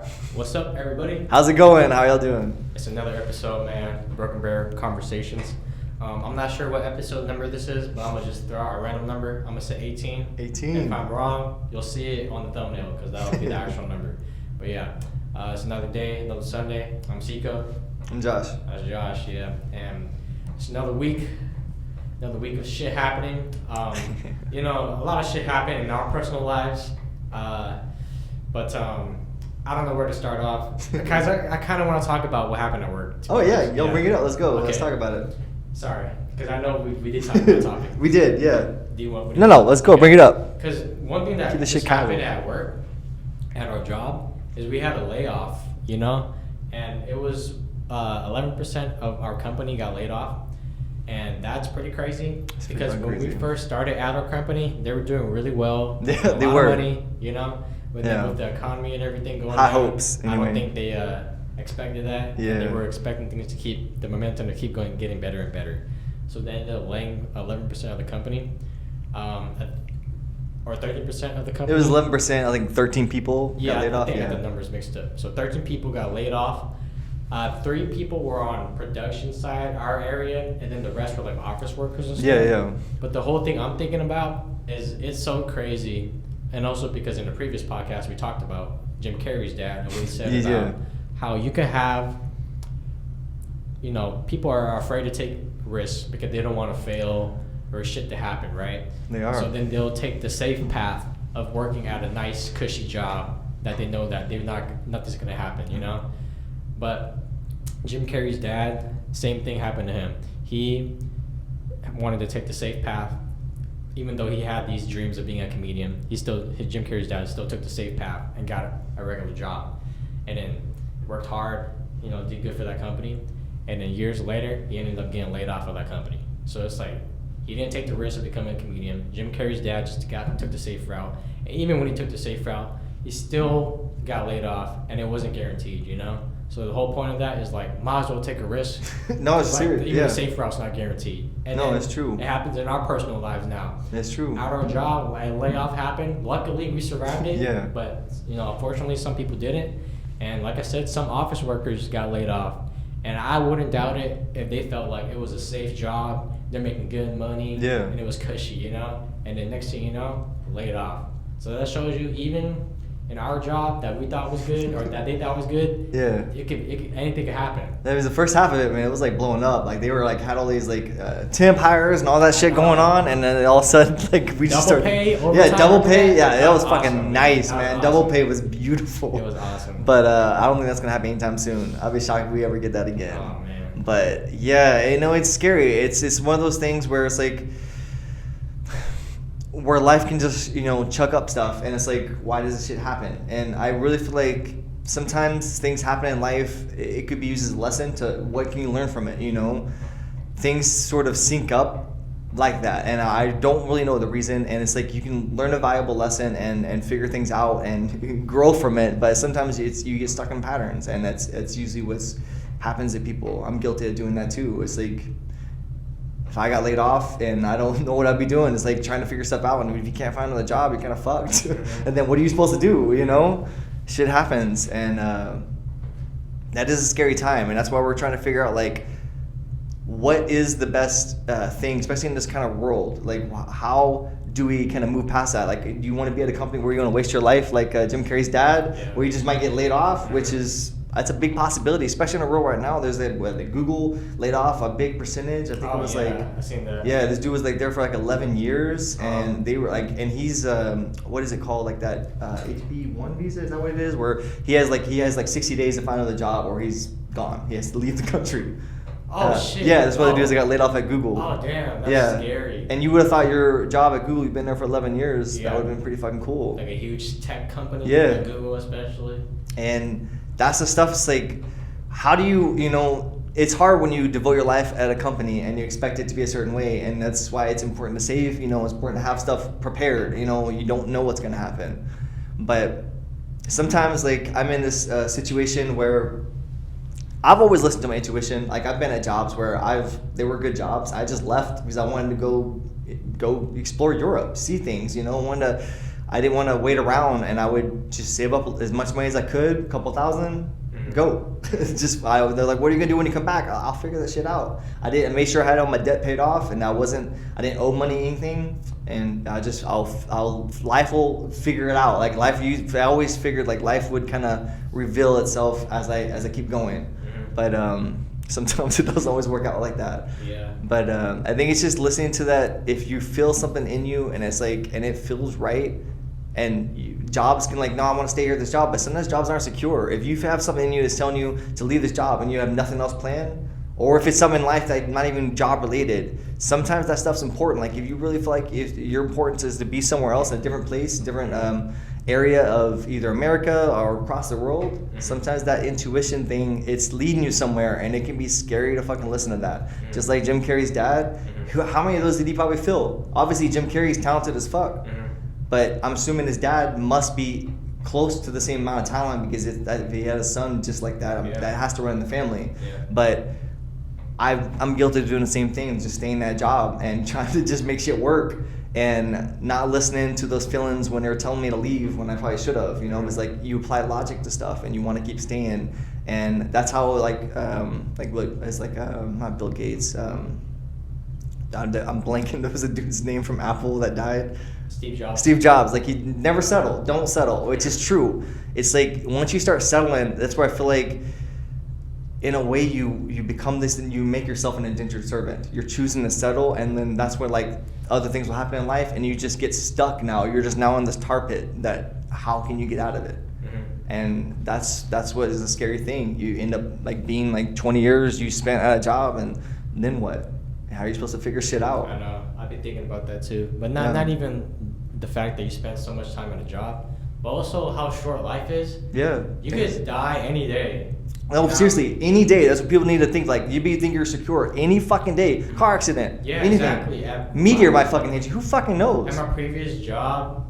Alright, what's up everybody? How's it going? How y'all doing? It's another episode, man. Broken Bear Conversations. I'm not sure what episode number this is, but I'm gonna just throw out a random number. I'm gonna say 18. 18. And if I'm wrong, you'll see it on the thumbnail because that'll be the actual number. But yeah, it's another day, another Sunday. I'm Seiko. I'm Josh. That's Josh, yeah. And it's another week of shit happening. A lot of shit happened in our personal lives. But I don't know where to start off. Guys, I kind of want to talk about what happened at work. Oh yeah, bring it up. Let's go. Okay. Let's talk about it. Sorry, because I know we did talk about the topic. We did, yeah. Do you want? No, let's go. Okay. Bring it up. Because one thing that just happened at work, at our job, is we had a layoff. And it was 11% of our company got laid off. And that's pretty crazy because when we first started at our company, they were doing really well. Yeah, they were. Money, with the economy and everything going on. High hopes, anyway. I don't think they expected that. Yeah. And they were expecting things to keep, the momentum to keep going, getting better and better. So they ended up laying 11% of the company, or 30% of the company. It was 11%, I think 13 people got laid off. I got the numbers mixed up. So 13 people got laid off. 3 people were on production side, our area, and then the rest were like office workers and stuff. Yeah. But the whole thing I'm thinking about is it's so crazy, and also because in the previous podcast we talked about Jim Carrey's dad and what he said about how you can have, people are afraid to take risks because they don't want to fail or shit to happen, right? They are. So then they'll take the safe path of working at a nice cushy job that they know that nothing's gonna happen, But Jim Carrey's dad, same thing happened to him. He wanted to take the safe path, even though he had these dreams of being a comedian. Jim Carrey's dad still took the safe path and got a regular job, and then worked hard, did good for that company, and then years later he ended up getting laid off of that company. So it's like he didn't take the risk of becoming a comedian. Jim Carrey's dad just took the safe route, and even when he took the safe route, he still got laid off, and it wasn't guaranteed, So the whole point of that is like, might as well take a risk. No, it's serious. Even the safe route's not guaranteed. And no, it's true. It happens in our personal lives now. It's true. At our job, a layoff happened. Luckily, we survived it. Yeah. But unfortunately, some people didn't. And like I said, some office workers got laid off. And I wouldn't doubt it if they felt like it was a safe job. They're making good money. Yeah. And it was cushy, And then next thing you know, laid off. So that shows you even in our job that we thought was good or that they thought was good, anything could happen. That was the first half of it, man. It was like blowing up. Like they were like had all these like temp hires and all that shit going on, and then all of a sudden like we just started. Double pay. Yeah, that was fucking awesome. Nice, man. Awesome. Double pay was beautiful. It was awesome. But I don't think that's gonna happen anytime soon. I'll be shocked if we ever get that again. Oh man. But yeah, it's scary. It's one of those things where it's like, where life can just, chuck up stuff, and it's like, why does this shit happen? And I really feel like sometimes things happen in life, it could be used as a lesson to what can you learn from it, Things sort of sync up like that, and I don't really know the reason, and it's like you can learn a valuable lesson and figure things out and grow from it, but sometimes you get stuck in patterns, and that's usually what happens to people. I'm guilty of doing that too. It's like, if I got laid off and I don't know what I'd be doing, it's like trying to figure stuff out. And if you can't find another job, you're kind of fucked. And then what are you supposed to do, Shit happens. And that is a scary time. And that's why we're trying to figure out, like, what is the best thing, especially in this kind of world? Like, how do we kind of move past that? Like, do you want to be at a company where you're going to waste your life like Jim Carrey's dad, where you just might get laid off, which is... That's a big possibility, especially in a world right now. There's Google laid off a big percentage. I think it was I seen that. Yeah, this dude was like there for like 11 years, and they were like, and he's what is it called, like that HB1 visa? Is that what it is? Where he has like 60 days to find another job, or he's gone. He has to leave the country. Oh shit! Yeah, that's what they do. Is they got laid off at Google. Oh damn, that's scary. And you would have thought your job at Google, you've been there for 11 years. Yeah. That would have been pretty fucking cool. Like a huge tech company. Yeah. Like Google especially. And that's the stuff. It's like, how do you, it's hard when you devote your life at a company and you expect it to be a certain way, and that's why it's important to save. It's important to have stuff prepared. You don't know what's gonna happen, but sometimes like I'm in this situation where I've always listened to my intuition. Like I've been at jobs where they were good jobs. I just left because I wanted to go explore Europe, see things. I didn't want to wait around, and I would just save up as much money as I could, a couple thousand, go. They're like, what are you gonna do when you come back? I'll figure that shit out. I made sure I had all my debt paid off, and I didn't owe money anything, and life will figure it out. Like I always figured like life would kind of reveal itself as I keep going, but sometimes it doesn't always work out like that. Yeah. But I think it's just listening to that. If you feel something in you and it's like, and it feels right, and jobs can like, no, I want to stay here at this job, but sometimes jobs aren't secure. If you have something in you that's telling you to leave this job and you have nothing else planned, or if it's something in life that not even job related, sometimes that stuff's important. Like if you really feel like if your importance is to be somewhere else in a different place, different area of either America or across the world, sometimes that intuition thing, it's leading you somewhere, and it can be scary to fucking listen to that. Just like Jim Carrey's dad, how many of those did he probably feel? Obviously Jim Carrey's talented as fuck, but I'm assuming his dad must be close to the same amount of talent, because if he had a son just like that, that has to run in the family. But I'm guilty of doing the same thing, just staying in that job and trying to just make shit work, and not listening to those feelings when they were telling me to leave when I probably should have. It's like you apply logic to stuff and you want to keep staying, and that's how it's like not Bill Gates. I'm blanking. There was a dude's name from Apple that died. Steve Jobs. Like, he never settle. Don't settle, which is true. It's like once you start settling, that's where I feel like, in a way, you become this, and you make yourself an indentured servant. You're choosing to settle, and then that's where like other things will happen in life, and you just get stuck. Now you're just now in this tar pit. That how can you get out of it? And that's what is a scary thing. You end up like being like 20 years you spent at a job, and then what? How are you supposed to figure shit out? I know. I've been thinking about that too. But not even the fact that you spend so much time at a job, but also how short life is. Yeah. You could die any day. No, seriously, any day. That's what people need to think. Like, you think you're secure any fucking day. Car accident. Yeah, anything. exactly. Meteor might fucking hit you. Who fucking knows? At my previous job,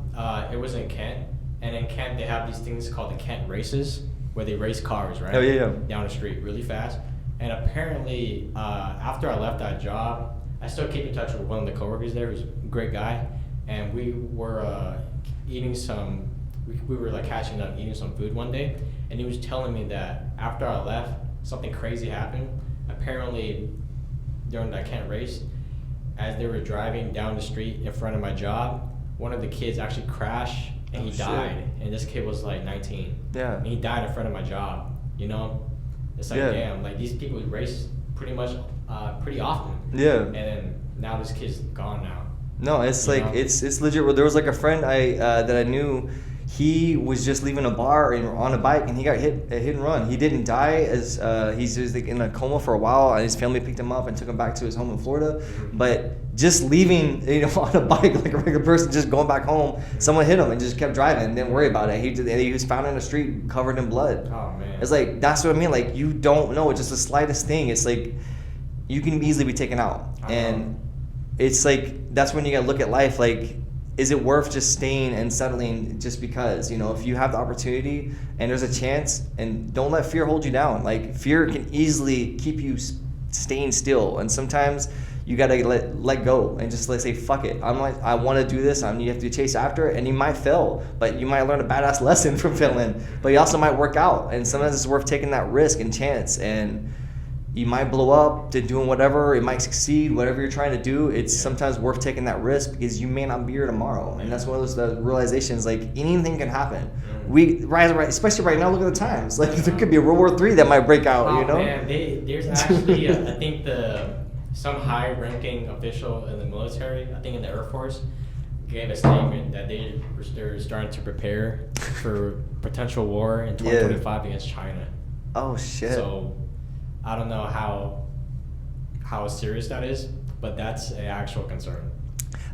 it was in Kent, and in Kent they have these things called the Kent races, where they race cars, right? Oh yeah. Down the street really fast. And apparently, after I left that job, I still keep in touch with one of the coworkers there, who's a great guy, and we were eating some. We were like catching up, eating some food one day, and he was telling me that after I left, something crazy happened. Apparently, during that Kent race, as they were driving down the street in front of my job, one of the kids actually crashed and he died. And this kid was like 19. Yeah. And he died in front of my job. It's like, damn, like these people race pretty much pretty often. Yeah. And then now this kid's gone now. No, it's like it's legit. There was like a friend that I knew. He was just leaving a bar on a bike, and he got hit and run. He didn't die, as he's just like in a coma for a while, and his family picked him up and took him back to his home in Florida. But just leaving, on a bike like a regular person, just going back home, someone hit him and just kept driving, didn't worry about it. He was found in the street covered in blood. Oh man! It's like, that's what I mean. Like, you don't know. It's just the slightest thing. It's like you can easily be taken out, and it's like that's when you gotta look at life. Like, is it worth just staying and settling just because, if you have the opportunity and there's a chance, and don't let fear hold you down. Like, fear can easily keep you staying still, and sometimes you gotta let go and just say, fuck it. I want to do this. You have to chase after it, and you might fail, but you might learn a badass lesson from failing. But you also might work out, and sometimes it's worth taking that risk and chance. And you might blow up to doing whatever. It might succeed. Whatever you're trying to do, it's sometimes worth taking that risk, because you may not be here tomorrow. And that's one of those realizations. Like, anything can happen. Especially right now. Look at the times. Like, there could be a World War III that might break out. Man, there's actually I think some high-ranking official in the military, I think in the Air Force, gave a statement that they're starting to prepare for potential war in 2025 against China. Oh shit. So I don't know how serious that is, but that's an actual concern.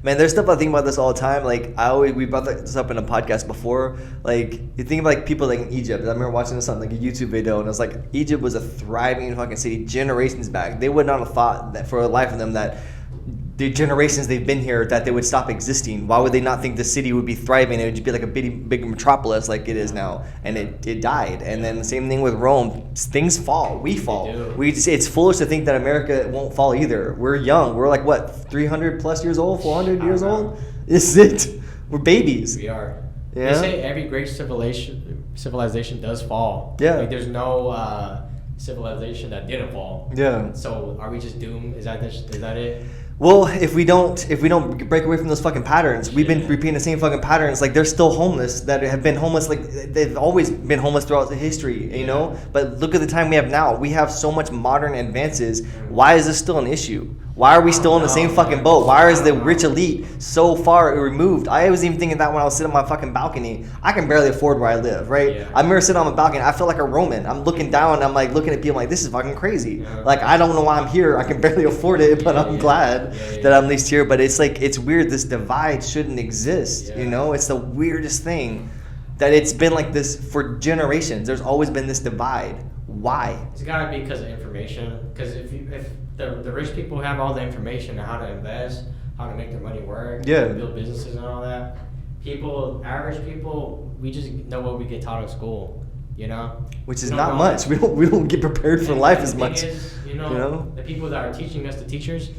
Man, there's stuff I think about this all the time. Like, we brought this up in a podcast before. Like, you think of like people like in Egypt. I remember watching this on like a YouTube video, and it was like Egypt was a thriving fucking city generations back. They would not have thought that for the life of them that the generations they've been here that they would stop existing. Why would they not think the city would be thriving? It would just be like a big metropolis like it is now, and it died. And then the same thing with Rome. Things fall. We fall. It's foolish to think that America won't fall either. We're young. We're like, what, 300 plus years old, 400 years old? Is it? We're babies. We are. Yeah. They say every great civilization does fall. Yeah. Like there's no civilization that didn't fall. Yeah. So are we just doomed? Is that it? Well, if we don't break away from those fucking patterns, we've been repeating the same fucking patterns. Like there's still homeless that have been homeless. Like they've always been homeless throughout the history, you know. But look at the time we have now. We have so much modern advances. Why is this still an issue? Why are we still in the same fucking boat? Why is the rich elite so far removed? I was even thinking that when I was sitting on my fucking balcony. I can barely afford where I live, right? Yeah. I remember sitting on my balcony. I feel like a Roman. I'm looking down. I'm like looking at people like this is fucking crazy. Yeah. Like I don't know why I'm here. I can barely afford it, but I'm glad that I'm at least here. But it's like it's weird. This divide shouldn't exist. Yeah. You know, it's the weirdest thing that it's been like this for generations. There's always been this divide. Why? It's gotta be because of information. Because if the rich people have all the information on how to invest, how to make their money work, build businesses and all that, average people, we just know what we get taught at school, you know? Which is not much. We don't get prepared for life as much. You know, the people that are teaching us, the teachers,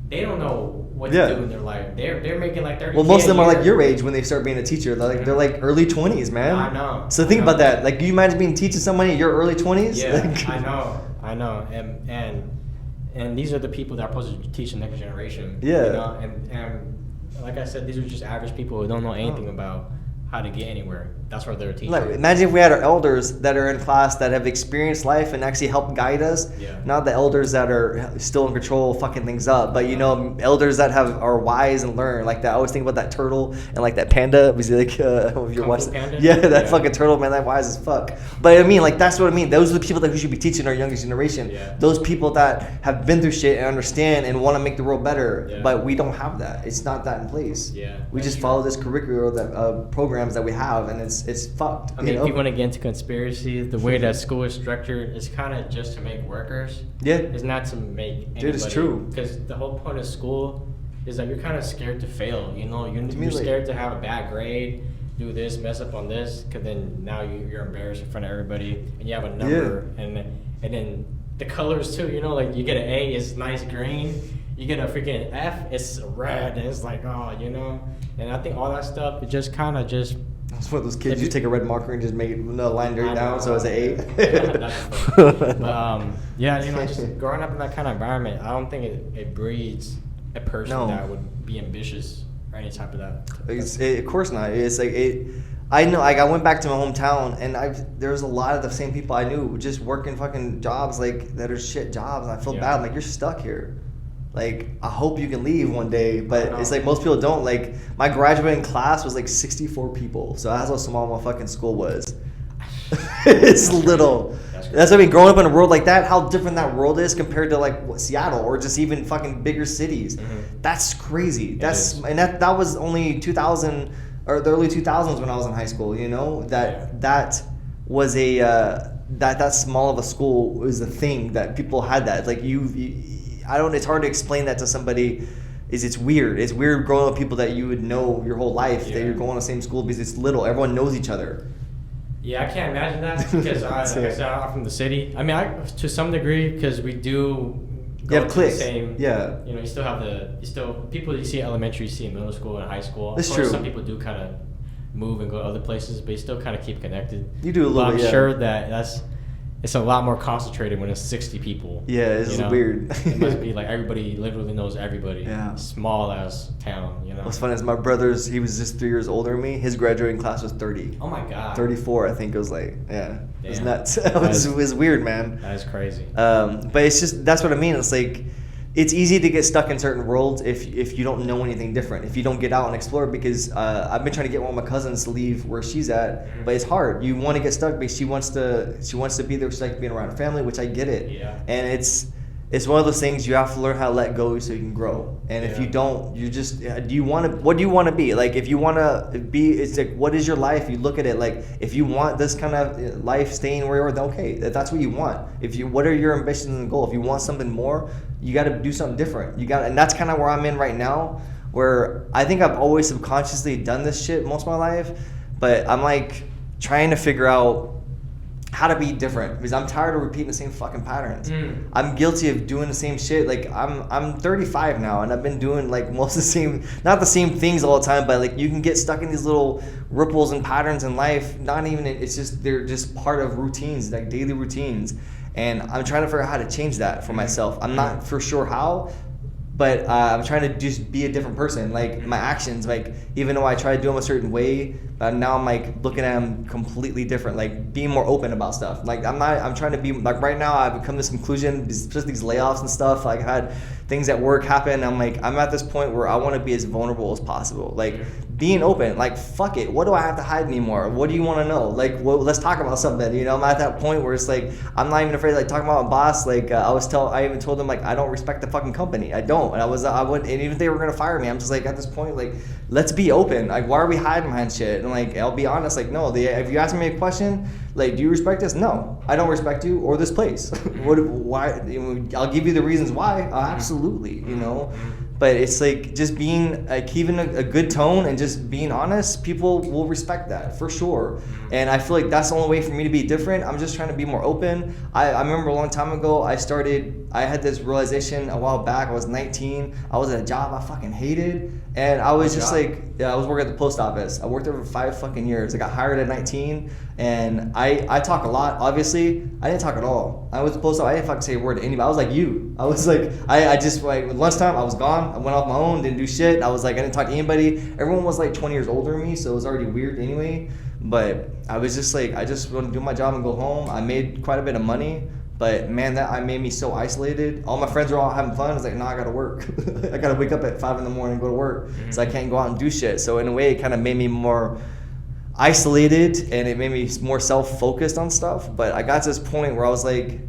they don't know what to do in their life. They're making like 30. Well, most of them are like your age when they start being a teacher. They're like early 20s, man. I know. So think about that. Like, you imagine being teaching somebody in your early 20s? Yeah, Like, I know. And these are the people that are supposed to teach the next generation. Yeah. You know, and like I said, these are just average people who don't know anything about how to get anywhere. That's what they're teaching. Like, imagine if we had our elders that are in class that have experienced life and actually help guide us. Yeah. Not the elders that are still in control, fucking things up, but you know, elders that are wise and learn. Like that. I always think about that turtle and like that panda. Was like, if you're watching, yeah, that fucking turtle, man, that wise as fuck. But I mean, like that's what I mean. Those are the people that we should be teaching our youngest generation. Yeah. Those people that have been through shit and understand and want to make the world better. Yeah. But we don't have that. It's not that in place. Yeah. We just follow this curriculum that programs that we have, and it's fucked. I mean, if you want to get into conspiracy, the way that school is structured is kind of just to make workers. Yeah. It's not to make anybody. Dude, it's true. Because the whole point of school is that you're kind of scared to fail. You know, you're scared to have a bad grade, do this, mess up on this, because then now you're embarrassed in front of everybody, and you have a number, and then the colors too. You know, like you get an A, it's nice green. You get a freaking F, it's red, and it's like, oh, you know. And I think all that stuff, it just kind of just. It's one of those kids. You take a red marker and just make it another line dirty down, so it's an 8. But yeah, you know, just growing up in that kind of environment, I don't think it breeds a person that would be ambitious or any type of that. Of course not. It's like I know. Like I went back to my hometown, and there's a lot of the same people I knew just working fucking jobs like that are shit jobs, and I feel bad. I'm like, you're stuck here. Like, I hope you can leave one day, but it's like most people don't. Like, my graduating class was like 64 people, so that's how small my fucking school was. It's little. That's what I mean. Growing up in a world like that, how different that world is compared to like Seattle or just even fucking bigger cities. Mm-hmm. That's crazy. That was only 2000 or the early 2000s when I was in high school. You know that was that small of a school was a thing that people had that like it's hard to explain that to somebody. It's weird. It's weird growing up with people that you would know your whole life that you're going to the same school because it's little. Everyone knows each other. Yeah, I can't imagine that because like I said, I'm from the city. I mean, to some degree because we do. You have cliques. The same, yeah. You know, you still people you see in elementary, you see in middle school and high school. That's of course, true. Some people do kind of move and go to other places, but you still kind of keep connected. You do a little bit. I'm sure that it's a lot more concentrated when it's 60 people. Yeah, it's weird. It must be like everybody literally knows everybody. Yeah. Small ass town, you know. What's funny is my brother's, he was just 3 years older than me. His graduating class was 30. Oh my God. 34, I think it was like, yeah. It was Damn. nuts. It was weird, man. That is crazy. But it's just, that's what I mean. It's like, it's easy to get stuck in certain worlds if you don't know anything different. If you don't get out and explore, because I've been trying to get one of my cousins to leave where she's at, but it's hard. You want to get stuck because she wants to be there. She likes being around her family, which I get it. Yeah. And it's one of those things you have to learn how to let go so you can grow. And if you don't, you just what do you want to be? Like if you want to be, it's like what is your life? You look at it like if you want this kind of life, staying where you are, then okay, that's what you want. What are your ambitions and goals? If you want something more, you got to do something different. And that's kind of where I'm in right now, where I think I've always subconsciously done this shit most of my life, but I'm like trying to figure out how to be different, because I'm tired of repeating the same fucking patterns. I'm guilty of doing the same shit. Like I'm 35 now, and I've been doing like most of the same, not the same things all the time, but like you can get stuck in these little ripples and patterns in life. Not even, it's just, they're just part of routines, like daily routines. And I'm trying to figure out how to change that for myself. I'm not for sure how, but I'm trying to just be a different person. Like my actions, like even though I try to do them a certain way, but now I'm like looking at them completely different. Like being more open about stuff. Like I'm trying to be like, right now I've come to this conclusion, especially these layoffs and stuff. Like I had things at work happen. I'm at this point where I want to be as vulnerable as possible. Like being open, like fuck it. What do I have to hide anymore? What do you want to know? Like, well, let's talk about something. You know, I'm at that point where it's like I'm not even afraid of like talking about my boss. Like I even told them like I don't respect the fucking company. I don't. And I wouldn't. And even if they were gonna fire me, I'm just like at this point like let's be open. Like why are we hiding behind shit? And like I'll be honest. Like no, if you ask me a question, like do you respect this? No, I don't respect you or this place. Why? I'll give you the reasons why. Absolutely. You know. But it's like just being like keeping a good tone and just being honest, people will respect that for sure. And I feel like that's the only way for me to be different. I'm just trying to be more open. I remember a long time ago, I had this realization a while back. I was 19. I was at a job I fucking hated. And I was just like, I was working at the post office. I worked there for 5 fucking years. I got hired at 19. And I talk a lot. Obviously, I didn't talk at all. I was at the post office. I didn't fucking say a word to anybody. I was like you. I was like, I just like, lunchtime, I was gone. I went off my own, didn't do shit. I was like, I didn't talk to anybody. Everyone was like 20 years older than me, so it was already weird anyway. But I was just like, I just want to do my job and go home. I made quite a bit of money, but man, that made me so isolated. All my friends were all having fun. I was like, no, I gotta work. I gotta wake up at 5 in the morning and go to work, so I can't go out and do shit. So in a way, it kind of made me more isolated, and it made me more self-focused on stuff. But I got to this point where I was like,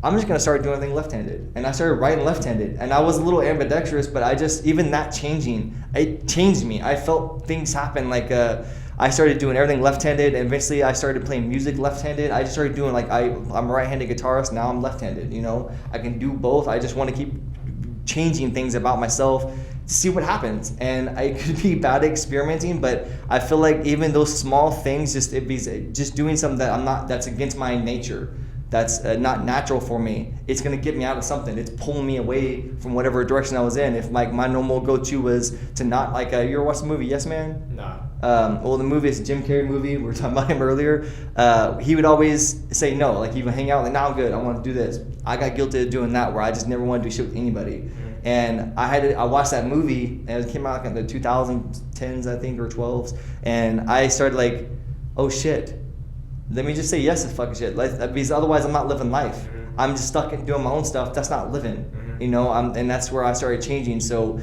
I'm just gonna start doing everything left-handed. And I started writing left-handed. And I was a little ambidextrous, but even that changing, it changed me. I felt things happen, like I started doing everything left-handed, and eventually I started playing music left-handed. I just started doing like, I'm a right-handed guitarist, now I'm left-handed, you know? I can do both. I just wanna keep changing things about myself to see what happens. And I could be bad at experimenting, but I feel like even those small things, just doing something that's against my nature, that's not natural for me, it's gonna get me out of something. It's pulling me away from whatever direction I was in. If like my normal go-to was to not like, you ever watched the movie Yes Man? No. Well, the movie is a Jim Carrey movie. We were talking about him earlier. He would always say no. Like he would hang out like, nah, I'm good. I want to do this. I got guilty of doing that, where I just never wanted to do shit with anybody. And I watched that movie, and it came out like in the 2010s, I think, or 12s. And I started like, oh shit, let me just say yes to fucking shit. Because otherwise I'm not living life. I'm just stuck in doing my own stuff. That's not living, you know. And that's where I started changing. So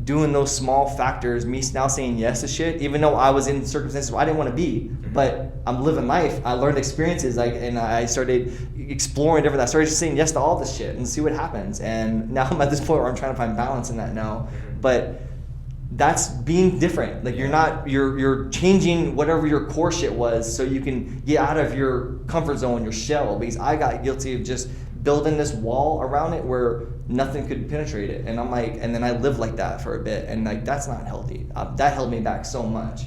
doing those small factors, me now saying yes to shit, even though I was in circumstances where I didn't want to be, but I'm living life. I learned experiences, and I started exploring different. I started just saying yes to all this shit and see what happens. And now I'm at this point where I'm trying to find balance in that now. But that's being different. Like you're changing whatever your core shit was, so you can get out of your comfort zone, your shell. Because I got guilty of just building this wall around it where nothing could penetrate it. And I'm like, and then I lived like that for a bit, and like that's not healthy. That held me back so much.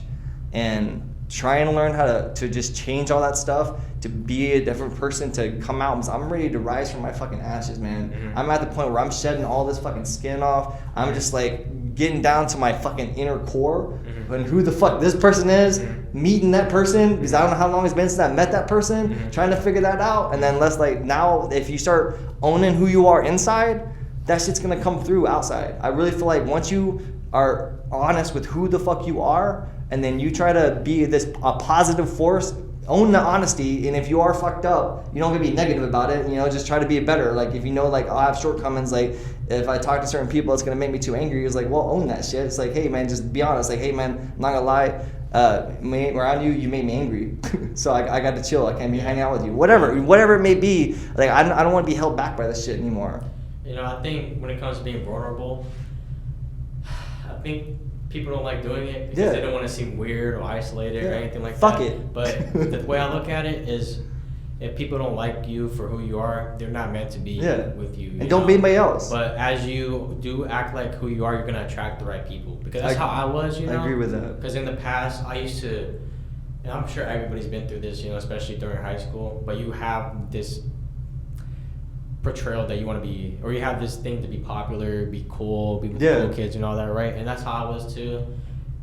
And trying to learn how to just change all that stuff, to be a different person, to come out. I'm ready to rise from my fucking ashes, man. I'm at the point where I'm shedding all this fucking skin off. I'm just like getting down to my fucking inner core, and who the fuck this person is, meeting that person, because I don't know how long it's been since I met that person, trying to figure that out. And then now if you start owning who you are inside, that shit's gonna come through outside. I really feel like once you are honest with who the fuck you are, and then you try to be a positive force, own the honesty, and if you are fucked up, you don't gonna be negative about it, you know, just try to be better. Like if you know, like I have shortcomings, like if I talk to certain people it's gonna make me too angry, it's like, well, own that shit. It's like, hey man, just be honest. Like, hey man, I'm not gonna lie, around you made me angry. So I got to chill. I can't be hanging out with you, whatever it may be. Like I don't want to be held back by this shit anymore. You know, I think when it comes to being vulnerable, I think people don't like doing it because they don't want to seem weird or isolated or anything like that. Fuck it. But the way I look at it is, if people don't like you for who you are, they're not meant to be with you. And don't be anybody else. But as you do act like who you are, you're gonna attract the right people. Because that's how I was, you know. I agree with that. Because in the past, I used to, and I'm sure everybody's been through this, you know, especially during high school, but you have this portrayal that you want to be, or you have this thing to be popular, be cool, be with the cool kids and all that, right? And that's how I was too.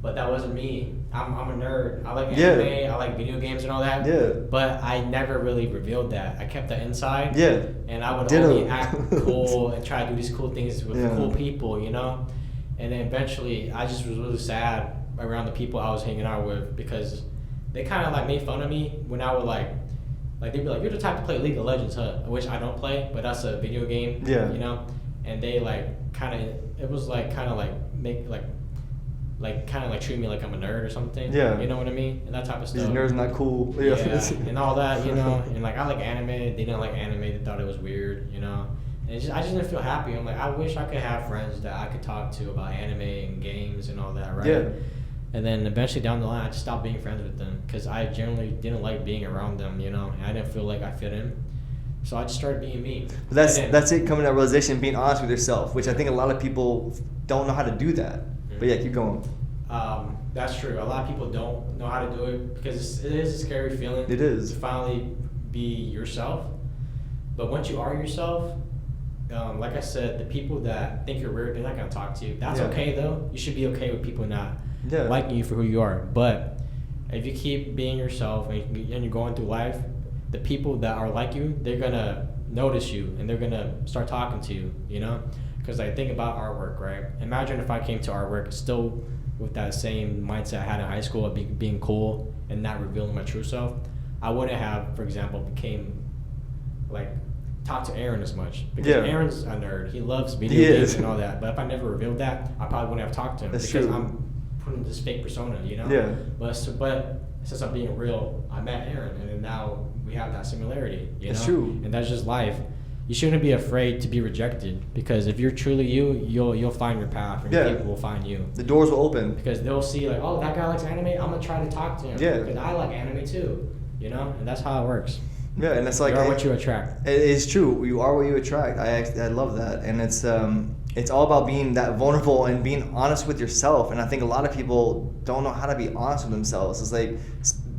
But that wasn't me. I'm a nerd. I like anime. I like video games and all that. Yeah. But I never really revealed that. I kept that inside. Yeah. And I would only act cool and try to do these cool things with cool people, you know? And then eventually I just was really sad around the people I was hanging out with because they kind of like made fun of me when I would like they'd be like, you're the type to play League of Legends, huh? Which I don't play, but that's a video game, you know? And they like kind of, it was like kind of like make like kind of like treat me like I'm a nerd or something. Yeah. You know what I mean? And that type of stuff. These nerds not cool. Yeah. And all that, you know. And like I like anime. They didn't like anime. They thought it was weird, you know. And I just didn't feel happy. I'm like, I wish I could have friends that I could talk to about anime and games and all that, right? Yeah. And then eventually down the line, I just stopped being friends with them because I generally didn't like being around them, you know. And I didn't feel like I fit in. So I just started being me. But that's it, coming to that realization, being honest with yourself, which I think a lot of people don't know how to do that. But yeah, keep going. That's true. A lot of people don't know how to do it because it is a scary feeling. It is. To finally be yourself. But once you are yourself, like I said, the people that think you're weird, they're not going to talk to you. That's okay, though. You should be okay with people not liking you for who you are. But if you keep being yourself and you're going through life, the people that are like you, they're going to notice you and they're going to start talking to you, you know? Because I think about artwork, right? Imagine if I came to artwork still with that same mindset I had in high school of being cool and not revealing my true self. I wouldn't have, for example, talk to Aaron as much. Because Aaron's a nerd. He loves video games and all that. But if I never revealed that, I probably wouldn't have talked to him. That's because true. I'm putting this fake persona, you know? Yeah. But since I'm being real, I met Aaron and then now we have that similarity, you know? That's true. And that's just life. You shouldn't be afraid to be rejected because if you're truly you, you'll find your path and people will find you. The doors will open. Because they'll see like, oh, that guy likes anime, I'm gonna try to talk to him. Yeah. Because I like anime too, you know? And that's how it works. Yeah, and it's like you are what you attract. It is true. You are what you attract. I love that, and it's all about being that vulnerable and being honest with yourself. And I think a lot of people don't know how to be honest with themselves. It's like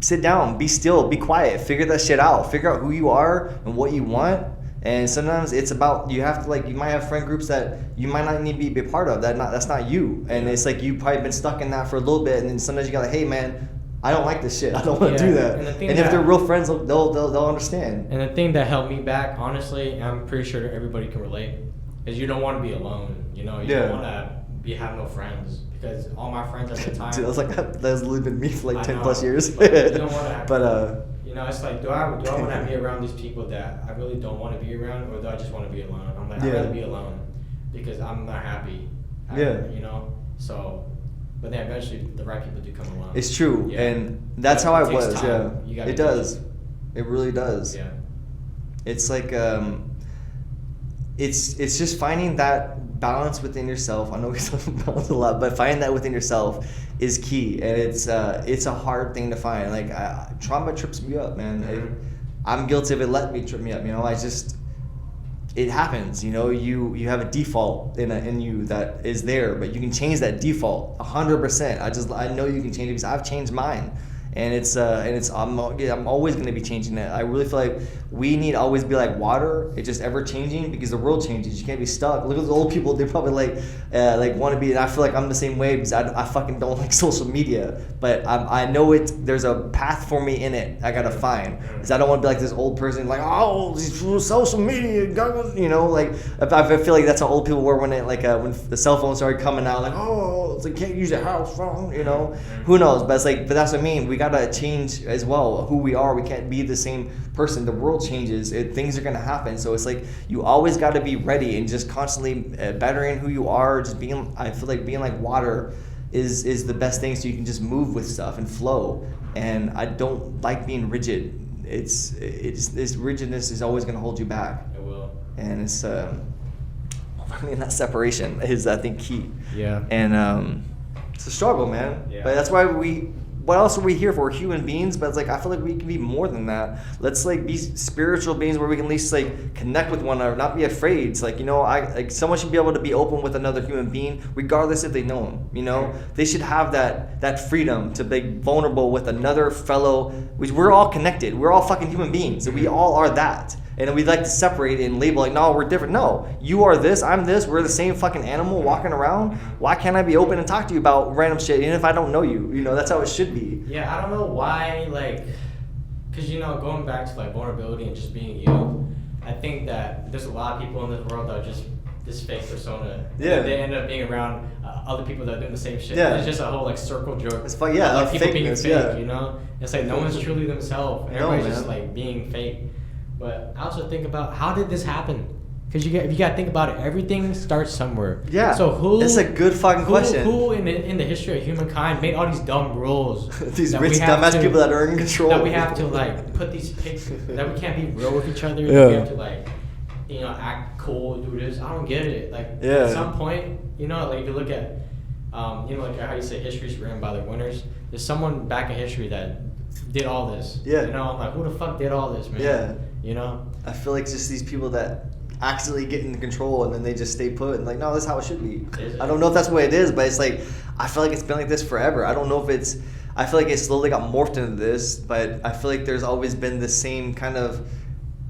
sit down, be still, be quiet, figure that shit out, figure out who you are and what you want. And sometimes it's about you have to you might have friend groups that you might not need to be a part of. That's not you. And it's like you've probably been stuck in that for a little bit, and then sometimes you gotta, hey man, I don't like this shit. I don't want to do that. And if they're real friends, they'll understand. And the thing that held me back, honestly, I'm pretty sure everybody can relate, is you don't want to be alone. You know, you don't want to have no friends because all my friends at the time. Dude, that's literally been me for 10 plus years. But you don't want to have. But you know, it's like, do I want to be around these people that I really don't want to be around, or do I just want to be alone? I'm like, I'd rather be alone because I'm not happy. You know, so. But then eventually the right people do come along. It's true, and that's how I was. Time. Yeah, it does. It really does. Yeah. It's like it's just finding that balance within yourself. I know we talk about balance a lot, but finding that within yourself is key, and it's a hard thing to find. Like trauma trips me up, man. I'm guilty of it. Let me trip me up. You know, it happens, you know. You have a default in you that is there, but you can change that default 100%. I know you can change it because I've changed mine, and I'm always going to be changing it. I really feel like we need to always be like water. It's just ever changing because the world changes. You can't be stuck. Look at the old people. They probably want to be. And I feel like I'm the same way because I fucking don't like social media. But I know there's a path for me in it. I gotta find because I don't want to be like this old person like, oh, social media, you know, like I feel like that's how old people were when when the cell phone started coming out. Like, oh, it's like can't use a house phone, you know. Who knows? But but that's what I mean. We gotta change as well who we are. We can't be the same person. The world changes. Things are gonna happen. So it's like you always got to be ready and just constantly bettering who you are. Just being, I feel like being like water is the best thing. So you can just move with stuff and flow. And I don't like being rigid. It's this rigidness is always gonna hold you back. It will. And it's that separation is, I think, key. Yeah. And it's a struggle, man. Yeah. But that's why what else are we here for? We're human beings, but it's like I feel like we can be more than that. Let's like be spiritual beings where we can at least like connect with one another, not be afraid. It's like, you know, someone should be able to be open with another human being, regardless if they know him. You know, they should have that freedom to be vulnerable with another fellow. We're all connected. We're all fucking human beings. We all are that. And we'd like to separate and label like, no, we're different. No, you are this, I'm this. We're the same fucking animal walking around. Why can't I be open and talk to you about random shit, even if I don't know you? You know, that's how it should be. Yeah, I don't know why, like, because, you know, going back to, like, vulnerability and just being you, I think that there's a lot of people in this world that are just this fake persona. Yeah. They end up being around other people that are doing the same shit. Yeah. It's just a whole, like, circle jerk. It's fun, yeah. Like, people being fakeness, fake, yeah. you know? It's like no one's truly themselves. No, Everybody's just, man. like, being fake. But I also think about, how did this happen? Because if you got to think about it, everything starts somewhere. Yeah. So who? That's a good fucking question. Who in the history of humankind made all these dumb rules? These that rich we have dumbass to- people that are in control. That we have to like put these pics, that we can't be real with each other. Yeah. That we have to like, you know, act cool, do this. I don't get it. Like Yeah. at some point, you know, like if you look at, you know, like how you say history's written by the winners. There's someone back in history that did all this. Yeah. You know, I'm like, who the fuck did all this, man? Yeah. You know. I feel like it's just these people that accidentally get in control and then they just stay put and like, no, that's how it should be. I don't know if that's the way it is, but it's like, I feel like it's been like this forever. I don't know if it's, I feel like it slowly got morphed into this, but I feel like there's always been the same kind of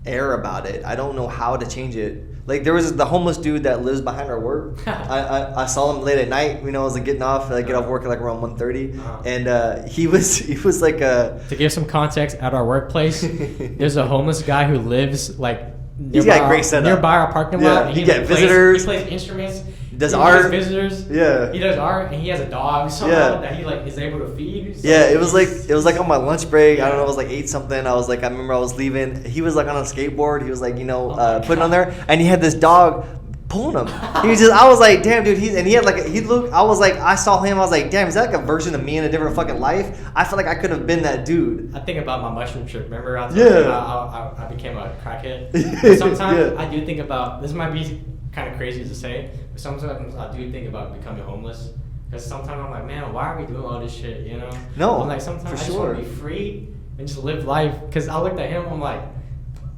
air about it. I don't know how to change it. Like there was the homeless dude that lives behind our work. I saw him late at night. You know, I was like getting off. I get off work at like around 1:30, and he was like a. To give some context, at our workplace, there's a homeless guy who lives like He's got a great setup. nearby our parking Yeah, lot. And he he get like visitors. He plays instruments. Does he art. has visitors. Yeah. He does art, and he has a dog somehow Yeah. that he like is able to feed. So Yeah, it was like on my lunch break. I don't know, Yeah. it was like 8 something. I remember I was leaving. He was like on a skateboard. He was like, you know, Oh my putting on God. there, and he had this dog pulling him. I was like, damn, dude. He had like he looked. I was like, I saw him. I was like, damn, is that like a version of me in a different fucking life? I feel like I could have been that dude. I think about my mushroom trip. Remember, I Yeah. I became a crackhead. But sometimes Yeah. I do think about, this might be kind of crazy to say, but sometimes I do think about becoming homeless. Because sometimes I'm like, man, why are we doing all this shit? You know? No, I'm like, sometimes for I just sure. want to be free and just live life. Because I looked at him, I'm like,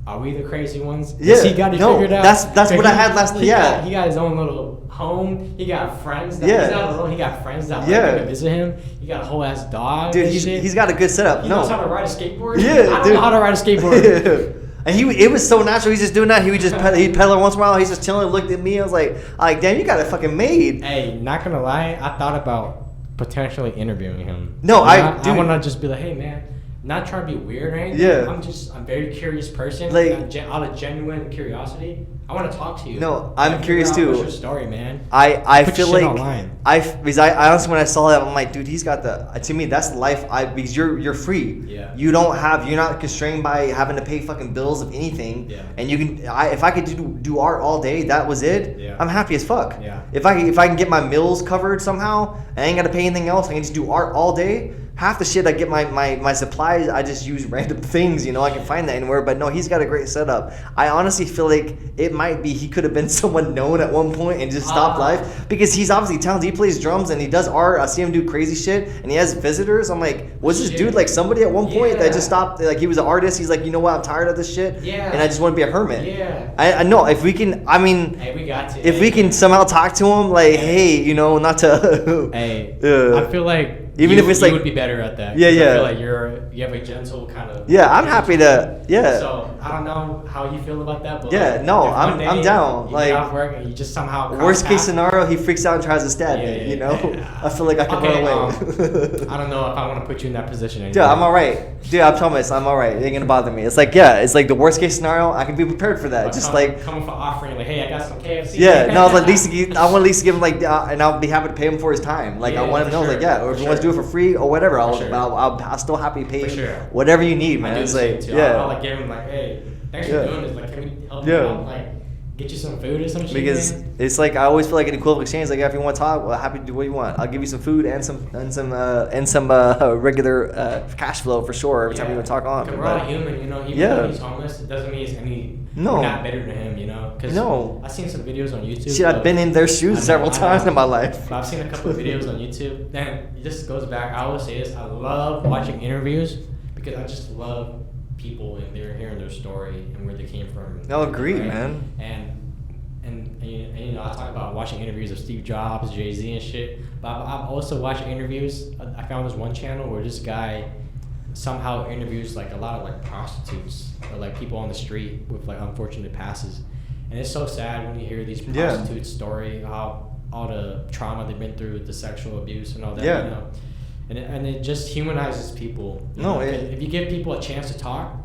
are we the crazy ones? 'Cause Yeah, he got it no, figured out. that's what I had last- he yeah. got, he got his own little home. He got friends. That, Yeah. He's not alone. He got friends that Yeah. like come to visit him. He got a whole ass dog. Dude, and he's shit. got a good setup. He no. knows how to ride a skateboard. Yeah, I don't dude. know how to ride a skateboard. And it was so natural. He's just doing that. He would just he'd pedal once in a while. He's just chilling. Looked at me. I was like, damn, you got it fucking made. Hey, not gonna lie, I thought about potentially interviewing him. No, You know, dude. I want to just be like, hey man, not trying to be weird or anything. Yeah. I'm a very curious person. Like- out of genuine curiosity, I want to talk to you. No, I'm Figure curious out too. What's your story, man? I Put feel shit like online. because I honestly, when I saw that, I'm like, dude, he's got to me that's life. Because you're free. Yeah. You're not constrained by having to pay fucking bills of anything. Yeah. And you can if I could do art all day, that was it. Yeah. I'm happy as fuck. Yeah. If I can get my meals covered somehow, and I ain't gotta pay anything else, I can just do art all day. Half the shit I get my supplies, I just use random things, you know, I can find that anywhere. But no, he's got a great setup. I honestly feel like it might be he could have been someone known at one point and just stopped life, because he's obviously talented. He plays drums and he does art. I see him do crazy shit and he has visitors. I'm like, was this Shit. dude like somebody at one point that Yeah. just stopped? Like he was an artist. He's like, you know what? I'm tired of this shit. Yeah. And I just want to be a hermit. Yeah. I know if we can. I mean, Hey, we got to. if we can somehow talk to him, like, hey, you know, not to. Hey, Yeah. I feel like Even if it's like- you would be better at that. Yeah, 'cause yeah. I feel like you have a gentle kind of. Yeah, I'm happy to. Yeah. So I don't know how you feel about that, but Yeah, like, no, if one I'm day down. You Like, get off work and you just somehow cross Worst case paths. scenario, he freaks out and tries to stab Yeah, me. yeah, You know, yeah. I feel like I can Okay, run away. I don't know if I want to put you in that position anymore. Dude, I'm alright. Dude, I promise, I'm alright. It ain't gonna bother me. It's like, it's like the worst case scenario. I can be prepared for that. But Just coming for offering, like, hey, I got some KFC. yeah, no, but at least I want at least give him like, and I'll be happy to pay him for his time. Like, I Yeah, want him to for know, like, sure, or if for he wants to do it sure. for free or whatever, sure. I'll still happy to pay For him sure. whatever you need, I man. do It's the same like, too. yeah. I'll like give him like, hey, thanks Yeah. for doing this. Like, can we help Yeah. you out? Like, get you some food or some shit. Because man. it's like I always feel like an equivalent exchange. Like if you want to talk, well, happy to do what you want. I'll give you some food and some regular cash flow for sure every time you want to talk on. Because we're all human, you know. Even though he's homeless, it doesn't mean we're not better than him, you know. Because I've seen some videos on YouTube. Shit, I've been in their shoes several times in my life. I've seen a couple of videos on YouTube. And it just goes back. I always say this. I love watching interviews because I just love people and they're hearing their story and where they came from. No, agreed, right? man. And you know, I talk about watching interviews of Steve Jobs, Jay-Z and shit, but I've also watched interviews. I found this one channel where this guy somehow interviews like a lot of like prostitutes or like people on the street with like unfortunate passes, and it's so sad when you hear these prostitutes' story, how all the trauma they've been through with the sexual abuse and all that, you know, and it just humanizes people. If you give people a chance to talk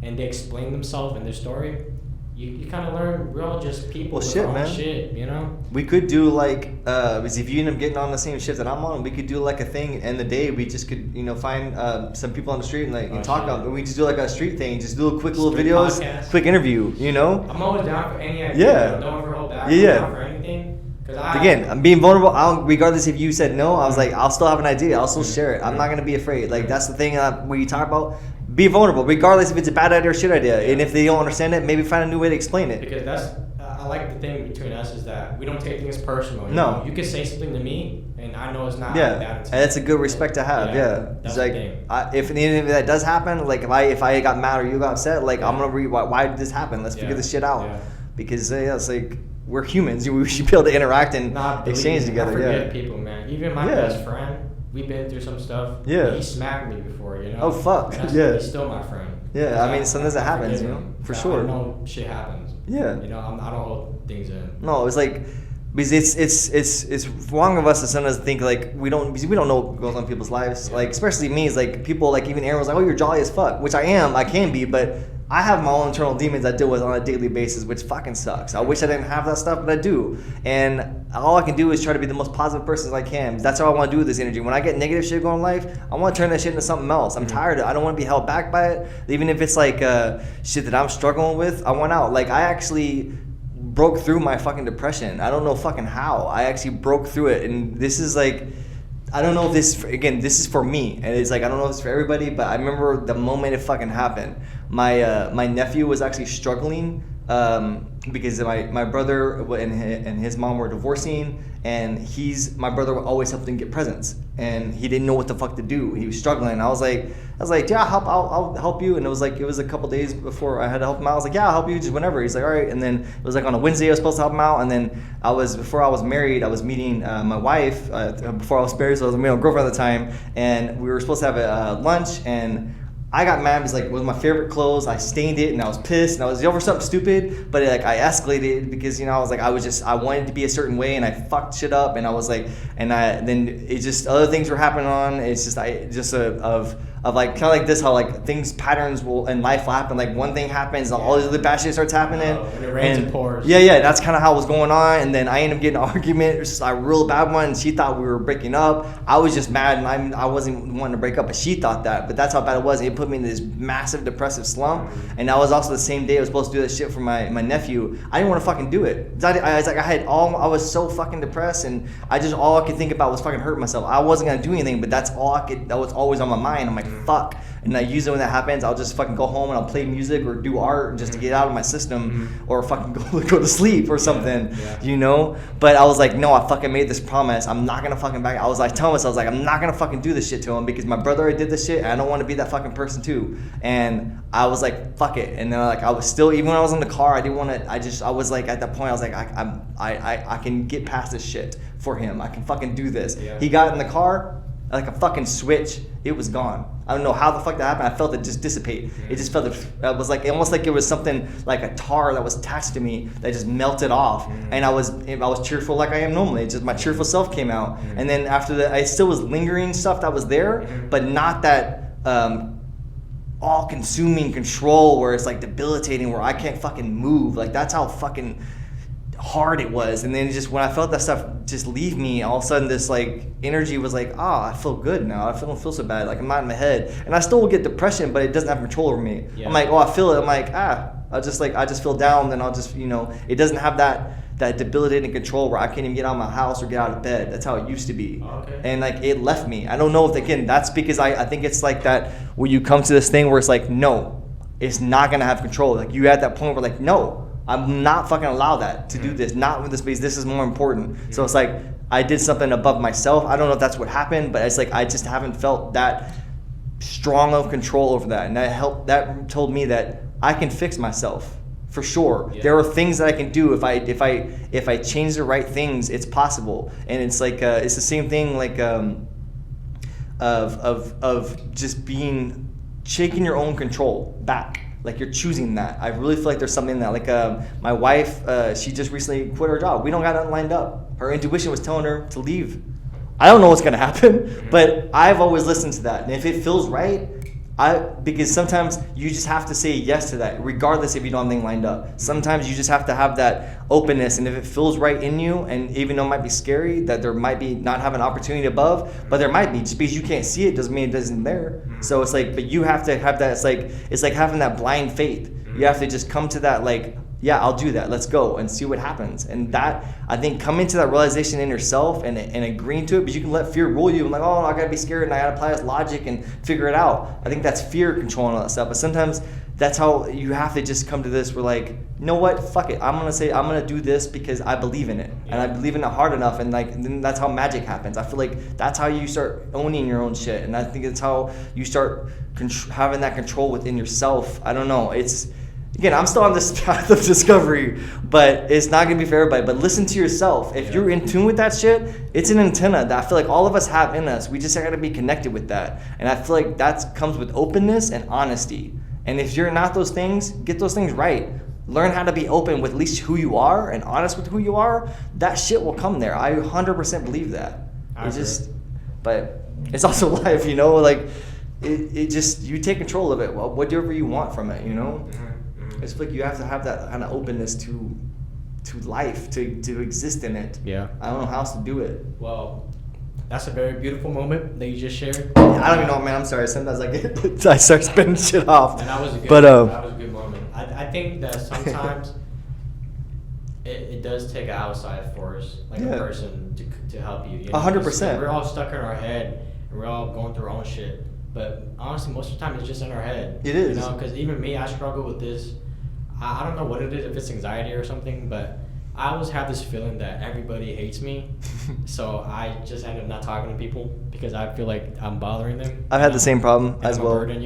and they explain themselves and their story, you kind of learn we're all just people with our own shit, you know? We could do like, because if you end up getting on the same shit that I'm on, we could do like a thing in the day. We just could, you know, find some people on the street and like talk about it. We just do like a street thing, just do a quick little videos, podcast. Quick interview, you know? I'm always down for any idea. Don't ever hold back. I'm down for anything. Again, I'm being vulnerable. Regardless if you said no, I was like, I'll still have an idea. I'll still share it. I'm not going to be afraid. Like, that's the thing we talk about. Be vulnerable, regardless if it's a bad idea or shit idea. And if they don't understand it, maybe find a new way to explain it. Because I like the thing between us is that we don't take things personal. You know? You can say something to me, and I know it's not bad intent. And that's a good respect to have. That's it's like, if that does happen, like if I got mad or you got upset, like I'm gonna read why did this happen? Let's figure this shit out. Because it's like we're humans. We should be able to interact and exchange together. I forget people, man. Even my best friend. We've been through some stuff. He smacked me before, you know. Oh fuck. He's still my friend. I mean, sometimes it happens, you know, for sure. I know shit happens. You know, I don't hold things in. No, it's like, because it's wrong of us to sometimes think like we don't know what goes on in people's lives. Like especially me, it's like people like even Aaron was like, oh, you're jolly as fuck, which I am. I can be, but I have my own internal demons I deal with on a daily basis, which fucking sucks. I wish I didn't have that stuff, but I do. And all I can do is try to be the most positive person as I can. That's all I want to do with this energy. When I get negative shit going in life, I want to turn that shit into something else. I'm tired of it. I don't want to be held back by it. Even if it's like shit that I'm struggling with, I want out. Like I actually broke through my fucking depression. I don't know fucking how. I actually broke through it. And this is like, I don't know if this, again, this is for me. And it's like, I don't know if it's for everybody, but I remember the moment it fucking happened. My nephew was actually struggling because my brother and his mom were divorcing, and my brother always helped him get presents, and he didn't know what the fuck to do. He was struggling. I was like, yeah, I'll help you. And it was a couple days before I had to help him out. I was like, yeah, I'll help you just whenever. He's like, all right. And then it was like on a Wednesday I was supposed to help him out, and then before I was married, I was meeting my wife before I was married, so I was meeting my girlfriend at the time, and we were supposed to have a lunch, and I got mad because like it was my favorite clothes. I stained it and I was pissed and I was over something stupid, but like I escalated because I was like I wanted to be a certain way and I fucked shit up, and I was like, then it just other things were happening on. It's just of like kind of like this, how like patterns will in life will happen. Like one thing happens, all these other bad shit starts happening. And it rains and pours. Yeah, that's kind of how it was going on. And then I ended up getting an argument. It was just a real bad one. And she thought we were breaking up. I was just mad, and I wasn't wanting to break up, but she thought that. But that's how bad it was. It put me in this massive depressive slump. And that was also the same day I was supposed to do that shit for my nephew. I didn't want to fucking do it. I was so fucking depressed, and all I could think about was fucking hurting myself. I wasn't gonna do anything, but that was always on my mind. I'm like, fuck. And I usually when that happens, I'll just fucking go home and I'll play music or do art just to get out of my system, or fucking go to sleep or something, you know? But I was like, no, I fucking made this promise. I'm not gonna fucking back. I was like telling myself, I'm not gonna fucking do this shit to him because my brother already did this shit and I don't want to be that fucking person too. And I was like, fuck it. And then like I was still, even when I was in the car, I didn't want to, I was like at that point, I was like, I can get past this shit for him. I can fucking do this. He got in the car, like a fucking switch, it was gone. I don't know how the fuck that happened. I felt it just dissipate. It just felt it was like almost like it was something like a tar that was attached to me that just melted off. And I was cheerful like I am normally. It's just my cheerful self came out. And then after that, I still was lingering stuff that was there, but not that all-consuming control where it's like debilitating, where I can't fucking move. Like that's how fucking hard it was. And then just when I felt that stuff just leave me, all of a sudden this like energy was like, I feel good now. I don't feel so bad. Like I'm not in my head. And I still will get depression, but it doesn't have control over me. Yeah. I'm like, I feel it. I'm like, I just feel down. Then I'll just, it doesn't have that debilitating control where I can't even get out of my house or get out of bed. That's how it used to be. Okay. And like it left me. I don't know if again, that's because I think it's like that where you come to this thing where it's like, no, it's not going to have control. Like you at that point where like, no, I'm not fucking allow that to do this. Not with this because this is more important. So it's like I did something above myself. I don't know if that's what happened, but it's like I just haven't felt that strong of control over that. And that told me that I can fix myself. For sure. Yeah. There are things that I can do if I change the right things, it's possible. And it's like it's the same thing like of just shaking your own control back. Like you're choosing that. I really feel like there's something in that. Like my wife, she just recently quit her job. We don't got nothing lined up. Her intuition was telling her to leave. I don't know what's gonna happen, but I've always listened to that. And if it feels right, because sometimes you just have to say yes to that, regardless if you don't have anything lined up. Sometimes you just have to have that openness, and if it feels right in you, and even though it might be scary, that there might be not have an opportunity above, but there might be. Just because you can't see it doesn't mean it isn't there. So it's like, but you have to have that. It's like having that blind faith. You have to just come to that like, yeah, I'll do that. Let's go and see what happens. And that, I think, coming to that realization in yourself and agreeing to it, but you can let fear rule you. I'm like, I gotta be scared and I gotta apply this logic and figure it out. I think that's fear controlling all that stuff. But sometimes that's how you have to just come to this. We're like, you know what? Fuck it. I'm gonna do this because I believe in it, and I believe in it hard enough. And like, then that's how magic happens. I feel like that's how you start owning your own shit, and I think it's how you start having that control within yourself. I don't know. Again, I'm still on this path of discovery, but it's not going to be for everybody. But listen to yourself. If you're in tune with that shit, it's an antenna that I feel like all of us have in us. We just got to be connected with that. And I feel like that comes with openness and honesty. And if you're not those things, get those things right. Learn how to be open with at least who you are and honest with who you are. That shit will come there. I 100% believe that. But it's also life, like it just, you take control of it. Well, whatever you want from it, Mm-hmm. I just feel like you have to have that kind of openness to life, to exist in it. Yeah. I don't know how else to do it. Well, that's a very beautiful moment that you just shared. I don't even know, man. I'm sorry. Sometimes I start spinning shit off. And that was a good moment. I think that sometimes it does take an outside force, like a person to help you. 100%. We're all stuck in our head, and we're all going through our own shit. But honestly, most of the time, it's just in our head. It is. Because even me, I struggle with this. I don't know what it is, if it's anxiety or something, but I always have this feeling that everybody hates me. So I just end up not talking to people because I feel like I'm bothering them. I've had the same problem as well. Burden,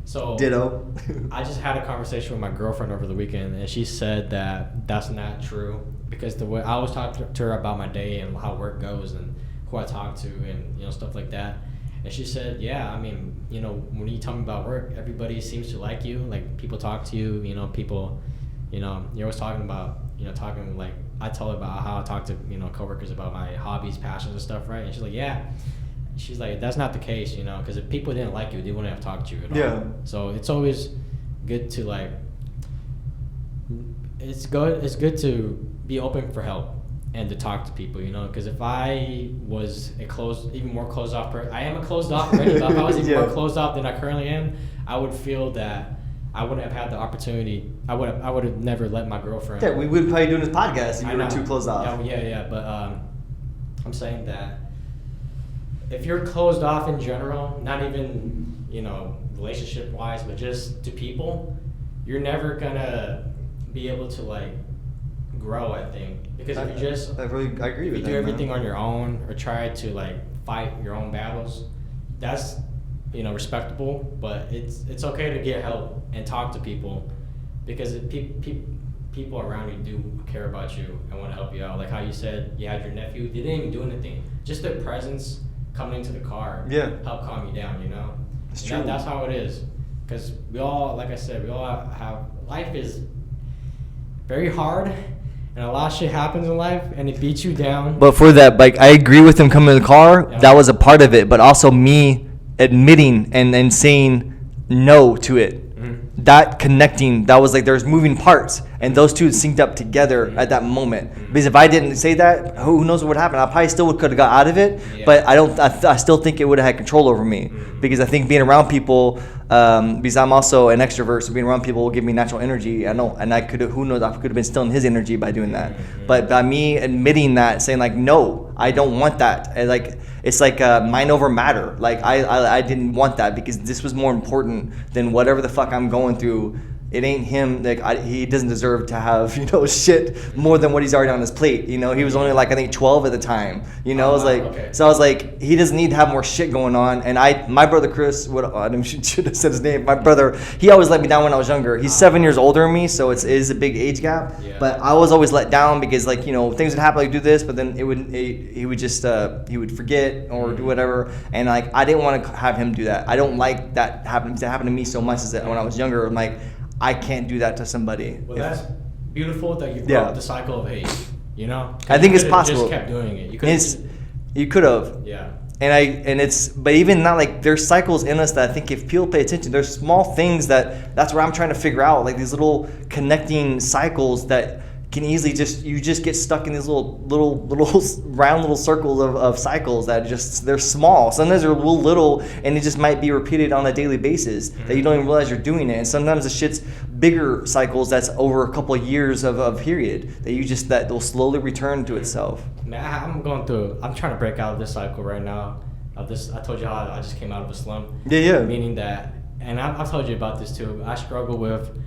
So ditto. I just had a conversation with my girlfriend over the weekend, and she said that that's not true because the way I always talk to her about my day and how work goes and who I talk to and stuff like that. And she said, when you tell me about work, everybody seems to like you. Like, people talk to you, people, you're always talking about, like, I tell her about how I talk to, coworkers about my hobbies, passions and stuff, right? And she's like, yeah. She's like, that's not the case, because if people didn't like you, they wouldn't have talked to you at all. Yeah. So it's always good to, like, it's good to be open for help. And to talk to people, because if I was even more closed off I am a closed off already, but if I was even more closed off than I currently am, I would feel that I wouldn't have had the opportunity. I would have never let my girlfriend. Yeah, we would probably doing this podcast if you were too closed off. Yeah, but I'm saying that if you're closed off in general, not even, relationship wise, but just to people, you're never gonna be able to, like, grow, I think, because if you just I agree with you do everything on your own or try to, like, fight your own battles, that's respectable, but it's okay to get help and talk to people because people around you do care about you and want to help you out. Like how you said you had your nephew, they didn't even do anything, just their presence coming into the car help calm you down. It's true. That's how it is, because we all, like I said, have life is very hard. And a lot of shit happens in life, and it beats you down. But for that, like, I agree with him coming in the car. Yeah. That was a part of it. But also me admitting and saying no to it. Mm-hmm. That connecting, that was like, there's moving parts. and those two synced up together at that moment. Because if I didn't say that, who knows what would happen? I probably still could have got out of it, but I still think it would have had control over me, because I think being around people, because I'm also an extrovert, so being around people will give me natural energy. I know, and I could have, who knows, I could have been stealing his energy by doing that. But by me admitting that, saying like, no, I don't want that, and like, it's like mind over matter. Like I didn't want that, because this was more important than whatever the fuck I'm going through. It ain't him. Like he doesn't deserve to have, you know, shit more than what he's already on his plate. You know, he was only like, I think 12 at the time. You know, I was like, so I was like, he doesn't need to have more shit going on. And my brother Chris, I should have said his name. My brother, he always let me down when I was younger. He's 7 years older than me, so it is a big age gap. Yeah. But I was always let down, because like, you know, things would happen, like do this, but then he would just he would forget or do whatever. And like, I didn't want to have him do that. I don't like that happening. That happened to me so much, is that when I was younger, I'm like, I can't do that to somebody. Well, that's beautiful that you broke the cycle of hate. You know, I think it's possible. Just kept doing it. You could have. Yeah. But even not like, there's cycles in us that I think if people pay attention, there's small things that's where I'm trying to figure out, like these little connecting cycles that can easily you just get stuck in these little round little circles of cycles that they're small. Sometimes they're little, and it just might be repeated on a daily basis that you don't even realize you're doing it. And sometimes the shit's bigger cycles that's over a couple of years of a period that will slowly return to itself. Man, I'm trying to break out of this cycle right now. I told you how I just came out of a slump. Yeah. Meaning that, and I've told you about this too. I struggle with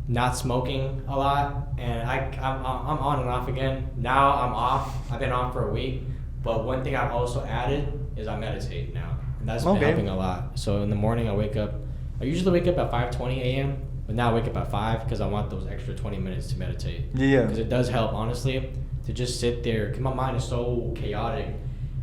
not smoking a lot, and I'm on and off again. Now I'm off. I've been off for a week, but one thing I've also added is I meditate now, and that's been helping a lot. So in the morning I usually wake up at 5:20 a.m., but now I wake up at 5 because I want those extra 20 minutes to meditate. Yeah. Because it does help, honestly, to just sit there, because my mind is so chaotic.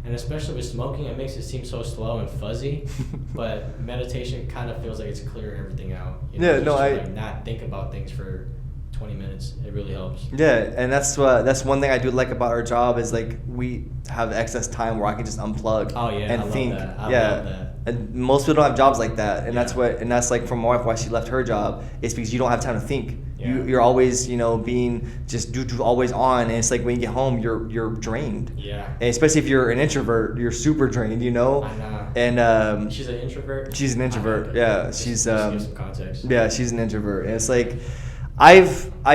And especially with smoking, it makes it seem so slow and fuzzy. But meditation kind of feels like it's clearing everything out. You know, like not think about things for 20 minutes. It really helps. Yeah, and that's one thing I do like about our job, is like we have excess time where I can just unplug. Oh yeah, and I think. Love that. I love that. And most people don't have jobs like that, and that's like from my wife why she left her job. It's because you don't have time to think. Yeah. You're always, you know, being just always on, and it's like when you get home, you're drained. Yeah. And especially if you're an introvert, you're super drained. You know. I know. And she's an introvert. She's an introvert. Yeah. She's give some context. Yeah, she's an introvert, and it's like, I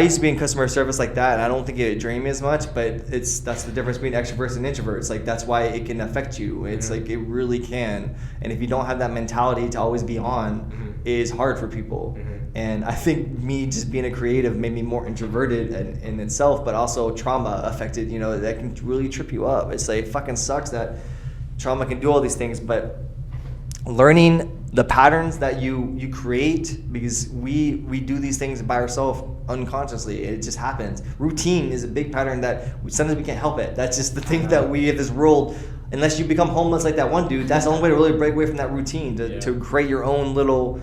used to be in customer service like that, and I don't think it drained me as much, but that's the difference between extroverts and introverts. Like, that's why it can affect you. It's like, it really can. And if you don't have that mentality to always be on, it is hard for people. And I think me just being a creative made me more introverted in itself, but also trauma affected, you know, that can really trip you up. It's like, it fucking sucks that trauma can do all these things, but learning the patterns that you create, because we do these things by ourselves unconsciously. It just happens. Routine is a big pattern that sometimes we can't help it. That's just the thing that we in this world, unless you become homeless like that one dude, that's the only way to really break away from that routine, to create your own little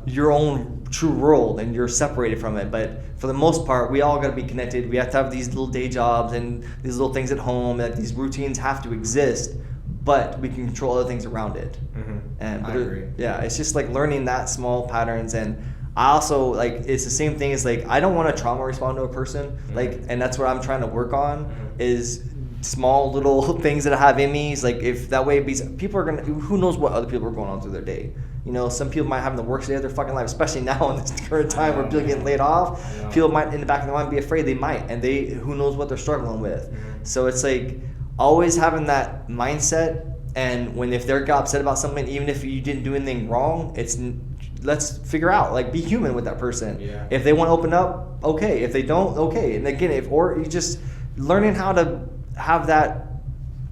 your own true world, and you're separated from it. But for the most part, we all got to be connected. We have to have these little day jobs and these little things at home, that these routines have to exist, but we can control other things around it. And I agree. Yeah, it's just like learning that small patterns. And I also, like, it's the same thing as, like, I don't want to trauma respond to a person, like, and that's what I'm trying to work on, is small little things that I have in me. Is like, if that way, because people are gonna, who knows what other people are going on through their day. You know, some people might have the worst day of their fucking life, especially now in this current time where people are getting laid off. People might, in the back of their mind, be afraid they might, and who knows what they're struggling with. So it's like always having that mindset. And if they're upset about something, even if you didn't do anything wrong, let's figure out, like, be human with that person. Yeah. If they want to open up, okay. If they don't, okay. And again, or you just learning how to have that,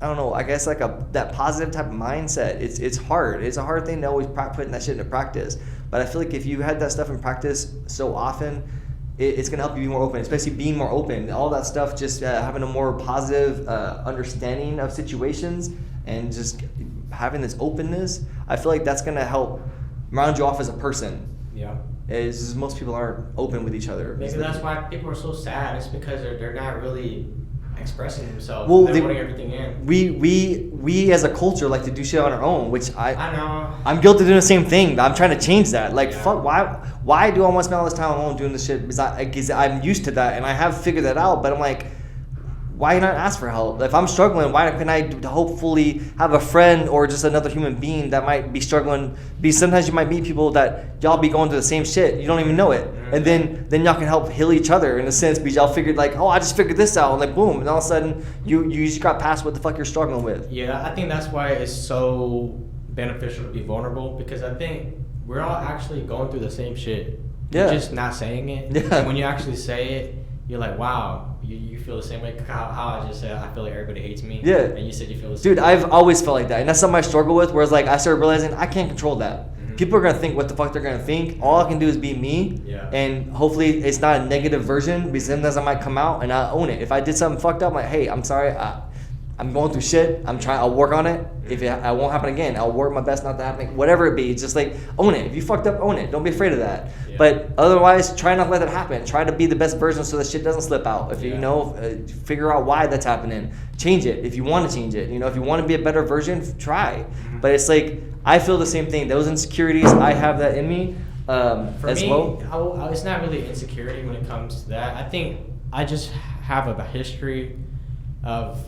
I don't know, I guess like that positive type of mindset. It's hard. It's a hard thing to always putting that shit into practice. But I feel like if you had that stuff in practice so often, it's going to help you be more open, especially being more open. All that stuff, just having a more positive understanding of situations, and just having this openness, I feel like that's going to help round you off as a person. Yeah. It's just most people aren't open with each other. Maybe that's why people are so sad. It's because they're not really expressing themselves. Well, They're putting everything in. We as a culture like to do shit on our own, which I know. I'm guilty of doing the same thing, but I'm trying to change that. Like, Yeah. fuck, why do I want to spend all this time alone doing this shit? Because I'm used to that, and I have figured that out, but I'm like, why not ask for help? If I'm struggling, why can I hopefully have a friend or just another human being that might be struggling? Because sometimes you might meet people that y'all be going through the same shit. You don't even know it. And then y'all can help heal each other in a sense because y'all figured like, oh, I just figured this out. And like, boom. And all of a sudden, you just got past what the fuck you're struggling with. Yeah, I think that's why it's so beneficial to be vulnerable, because I think we're all actually going through the same shit. Yeah. You're just not saying it. Yeah. And when you actually say it, you're like, wow, you feel the same way. How I just said, I feel like everybody hates me. Yeah. And you said you feel the same Dude, way. I've always felt like that. And that's something I struggle with, whereas like I started realizing I can't control that. People are going to think what the fuck they're going to think. All I can do is be me. Yeah. And hopefully it's not a negative version, because sometimes I might come out and I own it. If I did something fucked up, I'm like, hey, I'm sorry. I'm going through shit. I'll work on it. If it won't happen again, I'll work my best not to happen. Whatever it be, just like own it. If you fucked up, own it. Don't be afraid of that. Yeah. But otherwise, try not to let that happen. Try to be the best version so that shit doesn't slip out. If you know, figure out why that's happening. Change it if you want to change it. You know, if you want to be a better version, try. But it's like I feel the same thing. Those insecurities, I have that in me For as me, well. it's not really insecurity when it comes to that. I think I just have a history of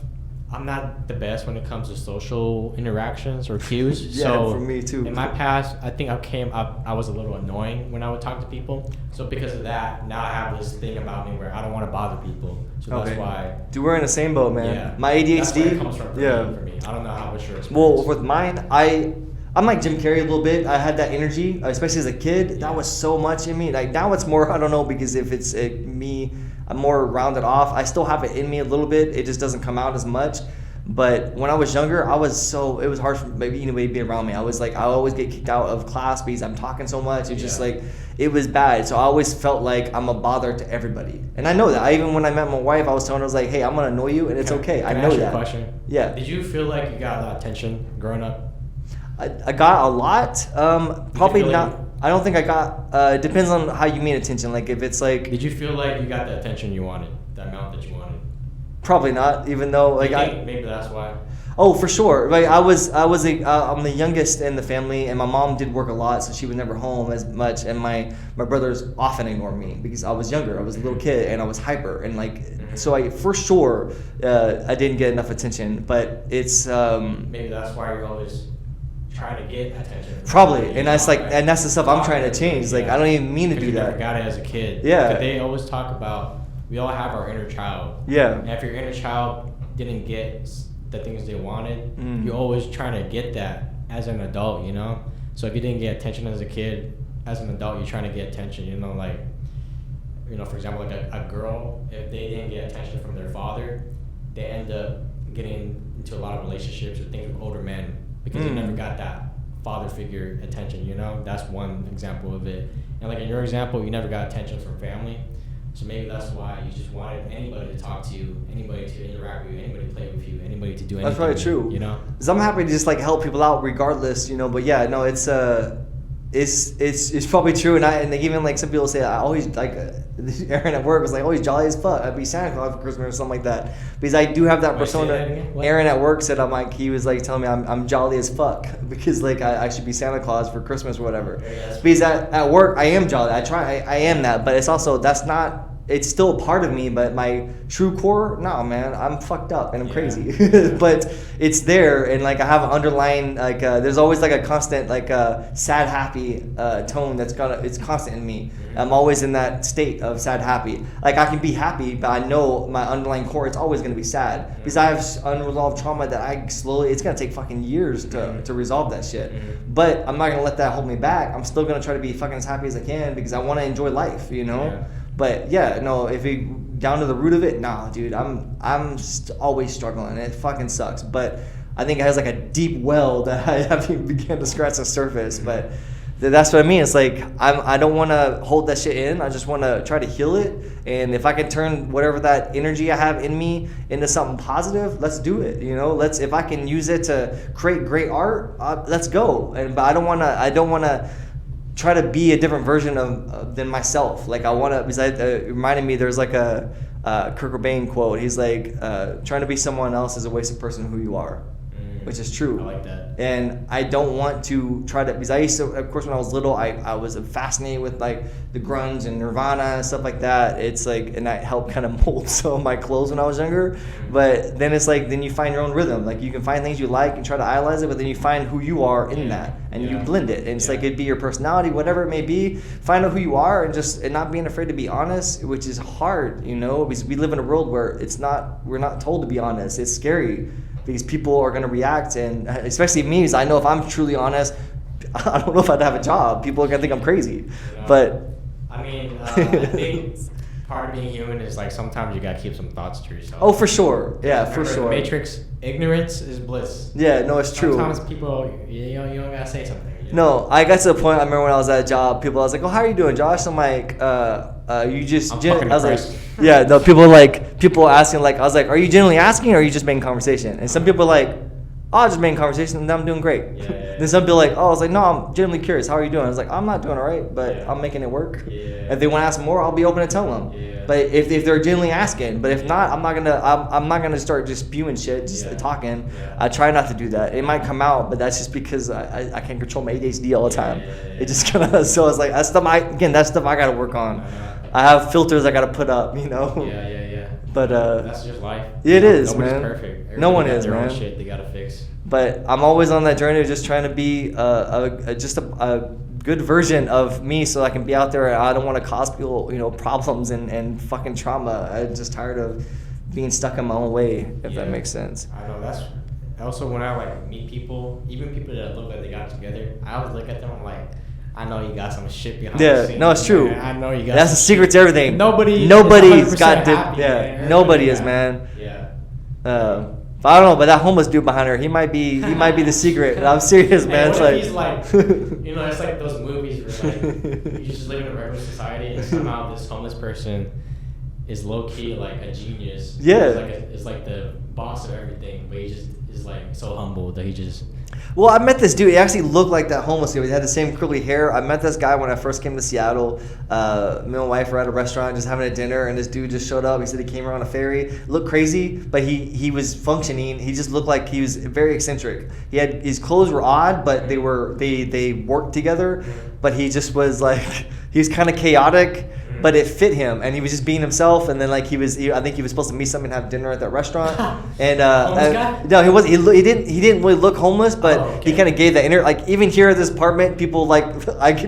I'm not the best when it comes to social interactions or cues. Yeah, so for me too. In my past, I think I was a little annoying when I would talk to people. So because of that, now I have this thing about me where I don't want to bother people. So that's why. Dude, we're in the same boat, man. Yeah. My ADHD. That's where it comes from for me. I don't know how much your experience. Well, with mine, I'm like Jim Carrey a little bit. I had that energy, especially as a kid. Yeah. That was so much in me. Like now it's more, I don't know, because if it's me, I'm more rounded off. I still have it in me a little bit. It just doesn't come out as much. But when I was younger, it was hard for maybe anybody to be around me. I always get kicked out of class because I'm talking so much. It's just like, it was bad. So I always felt like I'm a bother to everybody. And I know that. Even when I met my wife, I was telling her, I was like, hey, I'm going to annoy you and it's okay. I know ask you that. a question? Yeah. Did you feel like you got a lot of attention growing up? I got a lot. Probably feel not. like- I don't think I got. It depends on how you mean attention. Like if it's like. Did you feel like you got the attention you wanted, the amount that you wanted? Probably not. Even though like You think maybe that's why. Oh, for sure. Like I'm the youngest in the family, and my mom did work a lot, so she was never home as much. And my brothers often ignored me because I was younger. I was a little kid, and I was hyper, and like so. I for sure I didn't get enough attention, but it's Maybe that's why you're always trying to get attention. probably, and that's like, and that's the stuff I'm trying to change. Like I don't even mean to do You never that. got it as a kid. Yeah. But they always talk about we all have our inner child. Yeah. And if your inner child didn't get the things they wanted, you're always trying to get that as an adult, you know? So if you didn't get attention as a kid, as an adult, you're trying to get attention, you know, like, you know, for example, like a girl, if they didn't get attention from their father, they end up getting into a lot of relationships or things with older men because they never got that father figure attention, you know? That's one example of it. And like in your example, you never got attention from family. So maybe that's why you just wanted anybody to talk to you, anybody to interact with you, anybody to play with you, anybody to do anything. That's probably true. You know? Because I'm happy to just like help people out regardless, you know. But yeah, no, it's probably true. And they even like some people say I always like Aaron at work was like always jolly as fuck. I'd be Santa Claus for Christmas or something like that because I do have that Wait, say persona. that again? What? Aaron at work said I'm like he was like telling me I'm jolly as fuck because like I should be Santa Claus for Christmas or whatever. Yeah, Because at work I am jolly. I am that, but it's also that's not. It's still a part of me, but my true core, no, man, I'm fucked up and I'm crazy. But it's there, and like I have an underlying like there's always like a constant like sad happy tone it's constant in me. I'm always in that state of sad happy. Like I can be happy, but I know my underlying core it's always gonna be sad because I have unresolved trauma that it's gonna take fucking years to resolve that shit. But I'm not gonna let that hold me back. I'm still gonna try to be fucking as happy as I can because I want to enjoy life, you know. Yeah. But yeah, no, if you down to the root of it, nah, dude, I'm always struggling. It fucking sucks. But I think it has like a deep well that I haven't even begun to scratch the surface. But that's what I mean. It's like I don't want to hold that shit in. I just want to try to heal it. And if I can turn whatever that energy I have in me into something positive, let's do it. You know, if I can use it to create great art, let's go. But I don't want to try to be a different version of than myself. Like I want to, because it reminded me there's like a Kurt Cobain quote. He's like, trying to be someone else is a waste of person who you are. Which is true. I like that. And I don't want to try to, because I used to, of course, when I was little, I was fascinated with like the grunge and Nirvana and stuff like that. It's like, and that helped kind of mold some of my clothes when I was younger. But then it's like, then you find your own rhythm. Like you can find things you like and try to idolize it, but then you find who you are in that and you blend it. And it's like, it'd be your personality, whatever it may be. Find out who you are and not being afraid to be honest, which is hard, because we live in a world where we're not told to be honest. It's scary. Because people are going to react, and especially me, because I know if I'm truly honest, I don't know if I'd have a job. People are going to think I'm crazy. But I mean, I think part of being human is like sometimes you got to keep some thoughts to yourself. Oh, for sure. Yeah, for Remember, sure. Matrix, ignorance is bliss. Yeah, no, it's true. Sometimes people, you don't got to say something. No, I got to the point, I remember when I was at a job, people, I was like, oh, how are you doing, Josh? I'm like, you just, I'm fucking I was depressed. like, yeah, no, people asking, like, I was like, are you genuinely asking or are you just making conversation? And some people are like, oh, I'm just making conversation and I'm doing great. Then some people are like, oh, I was like, no, I'm genuinely curious. How are you doing? I was like, I'm not doing all right, but I'm making it work. If they want to ask more, I'll be open to tell them. But if they're genuinely asking, but if not, I'm not gonna start just spewing shit, just talking. I try not to do that. It might come out, but that's just because I can't control my ADHD all the time. It just kind of, so it's like that's stuff I gotta work on. I have filters I gotta put up, But that's just life. It is, Nobody's man. perfect. Everybody No one got is, their own man. shit they gotta fix. But I'm always on that journey of just trying to be a good version of me, so I can be out there. I don't want to cause people, problems and fucking trauma. I'm just tired of being stuck in my own way, if that makes sense. I know that's also when I like meet people, even people that look like they got together. I always look at them. I'm like, I know you got some shit behind the scenes. No, it's true. Man. I know you got. That's the secret to everything. Nobody's got happy, nobody is, man. But I don't know, but that homeless dude behind her, he might be the secret. I'm serious, man. What if he's like, it's like those movies where like you just live in a regular society and somehow this homeless person is low key like a genius. Yeah. It's like the boss of everything, but he just is like so humble that he just. Well, I met this dude. He actually looked like that homeless dude. He had the same curly hair. I met this guy when I first came to Seattle. Me and my wife were at a restaurant just having a dinner, and this dude just showed up. He said he came around a ferry. Looked crazy, but he was functioning. He just looked like he was very eccentric. His clothes were odd, but they worked together. But he just was like, he was kind of chaotic. But it fit him, and he was just being himself. And then like I think he was supposed to meet somebody and have dinner at that restaurant. And homeless guy? No, he wasn't. He didn't really look homeless, but he kind of gave that like even here at this apartment, people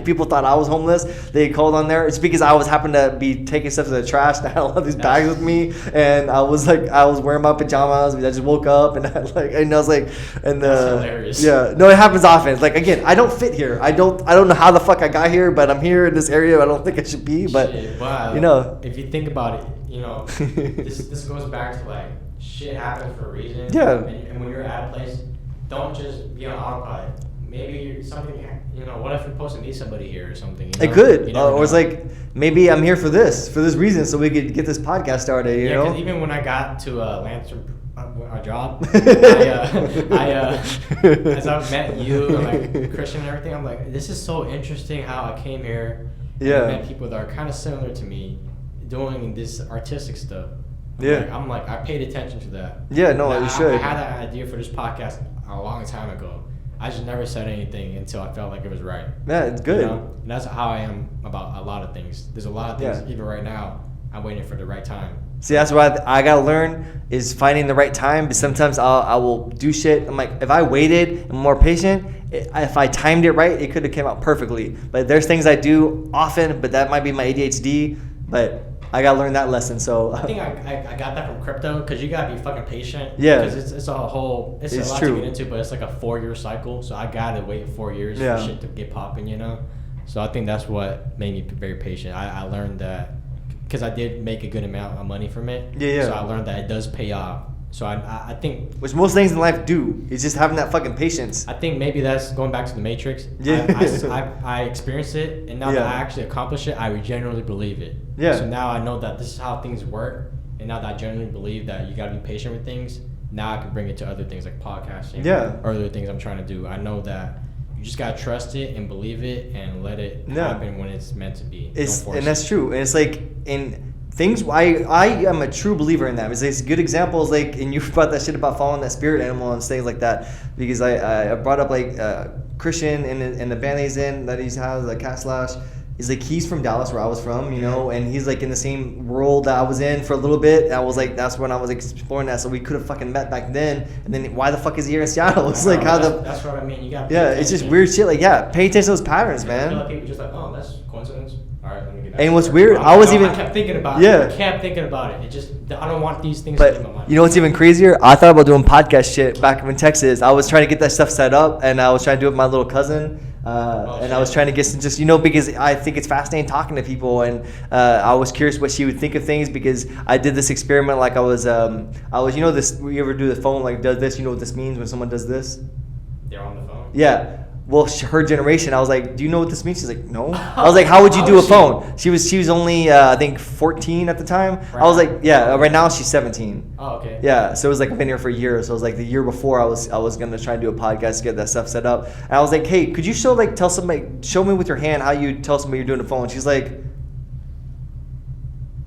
people thought I was homeless. They called on there. It's because I happened to be taking stuff to the trash. And I had a lot of these bags with me, and I was wearing my pajamas. I just woke up and that's hilarious. Yeah, no, it happens often. It's like again, I don't fit here. I don't know how the fuck I got here, but I'm here in this area. I don't think I should be, but. Wow. If you think about it, this goes back to like shit happens for a reason. Yeah. And when you're at a place, don't just be on autopilot. Maybe you're something. What if you're supposed to meet somebody here or something? It could. Or it's like maybe I'm here for this reason, so we could get this podcast started. You know. Because even when I got to Lancer, our job, as I've met you and like Christian and everything, I'm like, this is so interesting how I came here. I met people that are kind of similar to me doing this artistic stuff. I'm like, I paid attention to that. Yeah, no, you should. I had that idea for this podcast a long time ago. I just never said anything until I felt like it was right. Yeah, it's good. And that's how I am about a lot of things. There's a lot of things, even right now, I'm waiting for the right time. See, that's what I gotta learn is finding the right time. But sometimes I will do shit. I'm like, if I waited and more patient, if I timed it right, it could have came out perfectly. But there's things I do often, but that might be my ADHD. But I gotta learn that lesson. So I think I got that from crypto because you gotta be fucking patient. Yeah, because it's a lot to get into, but it's like a 4-year cycle. So I gotta wait 4 years for shit to get popping. So I think that's what made me very patient. I learned that. Because I did make a good amount of money from it. Yeah. So I learned that it does pay off. So I think... Which most things in life do. Is just having that fucking patience. I think maybe that's going back to the Matrix. Yeah. I experienced it, and now that I actually accomplished it, I genuinely believe it. Yeah. So now I know that this is how things work, and now that I genuinely believe that you got to be patient with things, now I can bring it to other things like podcasting. Or other things I'm trying to do. I know that you just gotta trust it and believe it and let it happen when it's meant to be. And that's true. And it's like things. I am a true believer in that. It's good examples, like, and you brought that shit about following that spirit animal and things like that, because I brought up like Christian and the band he's in that he has, like Cat Slash. He's like, he's from Dallas, where I was from, you know, and he's like in the same world that I was in for a little bit. And I was like, that's when I was exploring that. So we could have fucking met back then. And then why the fuck is he here in Seattle? It's like, that's what I mean. You got it's just weird shit. Like, pay attention to those patterns, man. I feel like people just like, oh, that's coincidence. All right, let me get that. And what's weird, I kept thinking about it. I kept thinking about it. It just, I don't want these things to be in my mind. You know what's even crazier? I thought about doing podcast shit back in Texas. I was trying to get that stuff set up, and I was trying to do it with my little cousin. I was trying to get some, just, you know, because I think it's fascinating talking to people, and I was curious what she would think of things, because I did this experiment, like I was, you know, this, you ever do the phone, like, does this, you know what this means when someone does this? They're on the phone? Yeah. Well, her generation, I was like, do you know what this means? She's like, no. I was like, how would you do a phone? She was only, I think, 14 at the time. Right. I was like, right now she's 17. Oh, okay. Yeah, so it was like, I've been here for years. So it was like the year before I was going to try and do a podcast to get that stuff set up. And I was like, hey, could you show me with your hand how you tell somebody you're doing a phone? She's like,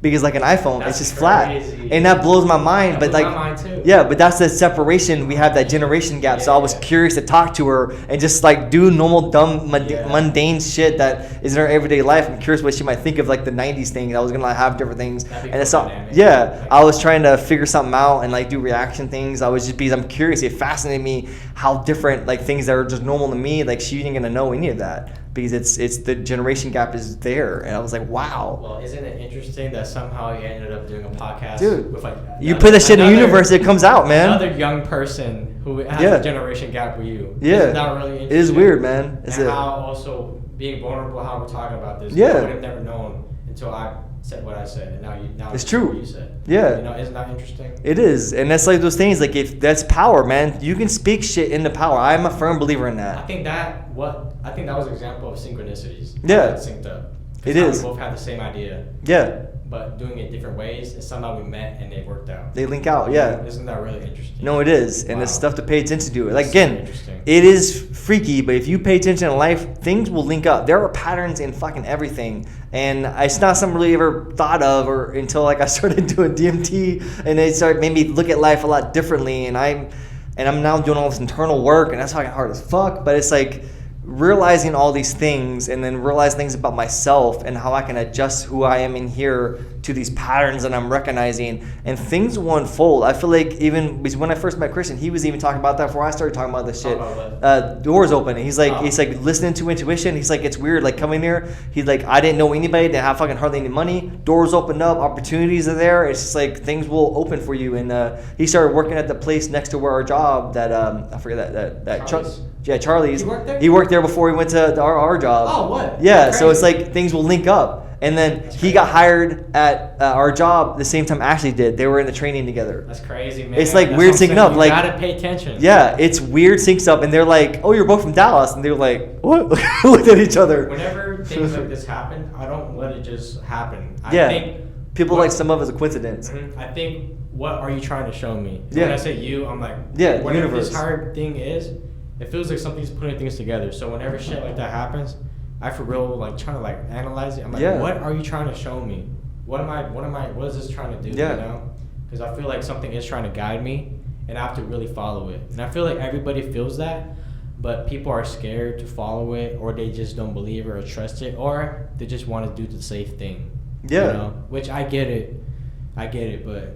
because like an iPhone, that's it's just crazy. Flat, and that blows my mind. But like, my mind too. Yeah, but that's the separation. We have that generation gap. So I was curious to talk to her and just like do normal, dumb, mundane shit that is in her everyday life. I'm curious what she might think of like the '90s thing. I was gonna like, have different things, and it's all, I was trying to figure something out and like do reaction things. I was just, because I'm curious. It fascinated me how different like things that are just normal to me, like she ain't gonna know any of that, because it's the generation gap is there. And I was like, wow. Well, isn't it interesting that somehow you ended up doing a podcast, dude, with like you put that shit in the universe, it comes out, man. Another young person who has a generation gap with you. Yeah. Isn't that really interesting? It is weird, man. And how also being vulnerable, how we're talking about this. Yeah. I would have never known until I said what I said, and now it's true. What you said. Yeah. You know, isn't that interesting? It is, and that's like those things. Like, if that's power, man, you can speak shit into power. I'm a firm believer in that. I think that was an example of synchronicities. Yeah. That synced up. It is. We both had the same idea. Yeah. But doing it different ways, and somehow we met and they worked out. They link out, yeah. Isn't that really interesting? No, it is, and it's stuff to pay attention to. Like, again, so it is freaky, but if you pay attention in life, things will link up. There are patterns in fucking everything, and it's not something really ever thought of or until like I started doing DMT, and it made me look at life a lot differently. And I'm now doing all this internal work, and that's fucking hard as fuck. But it's like realizing all these things, and then realize things about myself and how I can adjust who I am in here to these patterns that I'm recognizing, and things will unfold. I feel like even because when I first met Christian, he was even talking about that before I started talking about this shit. Doors open. And he's like listening to intuition. He's like, it's weird, like coming here. He's like, I didn't know anybody, didn't have fucking hardly any money. Doors opened up, opportunities are there. It's just like things will open for you. And he started working at the place next to where our job that I forget that Charlie's. He worked there? He worked there before he went to our job. Oh, what? Yeah, so it's like things will link up. And then he got hired at our job the same time Ashley did. They were in the training together. That's crazy, man. It's like weird syncing up. You like, gotta pay attention. Yeah, it's weird syncs up, and they're like, "Oh, you're both from Dallas," and they're like, "What?" Looked at each other. Whenever things like this happen, I don't let it just happen. I think people like some of it as a coincidence. Mm-hmm. I think, what are you trying to show me? Yeah. When I say you, I'm like, whatever universe. this hard thing is, it feels like something's putting things together. So whenever shit like that happens, I for real like trying to like analyze it. I'm like, what are you trying to show me? What is this trying to do? Yeah. You know? Because I feel like something is trying to guide me, and I have to really follow it. And I feel like everybody feels that, but people are scared to follow it, or they just don't believe it or trust it, or they just want to do the safe thing. Yeah. You know? Which I get it, but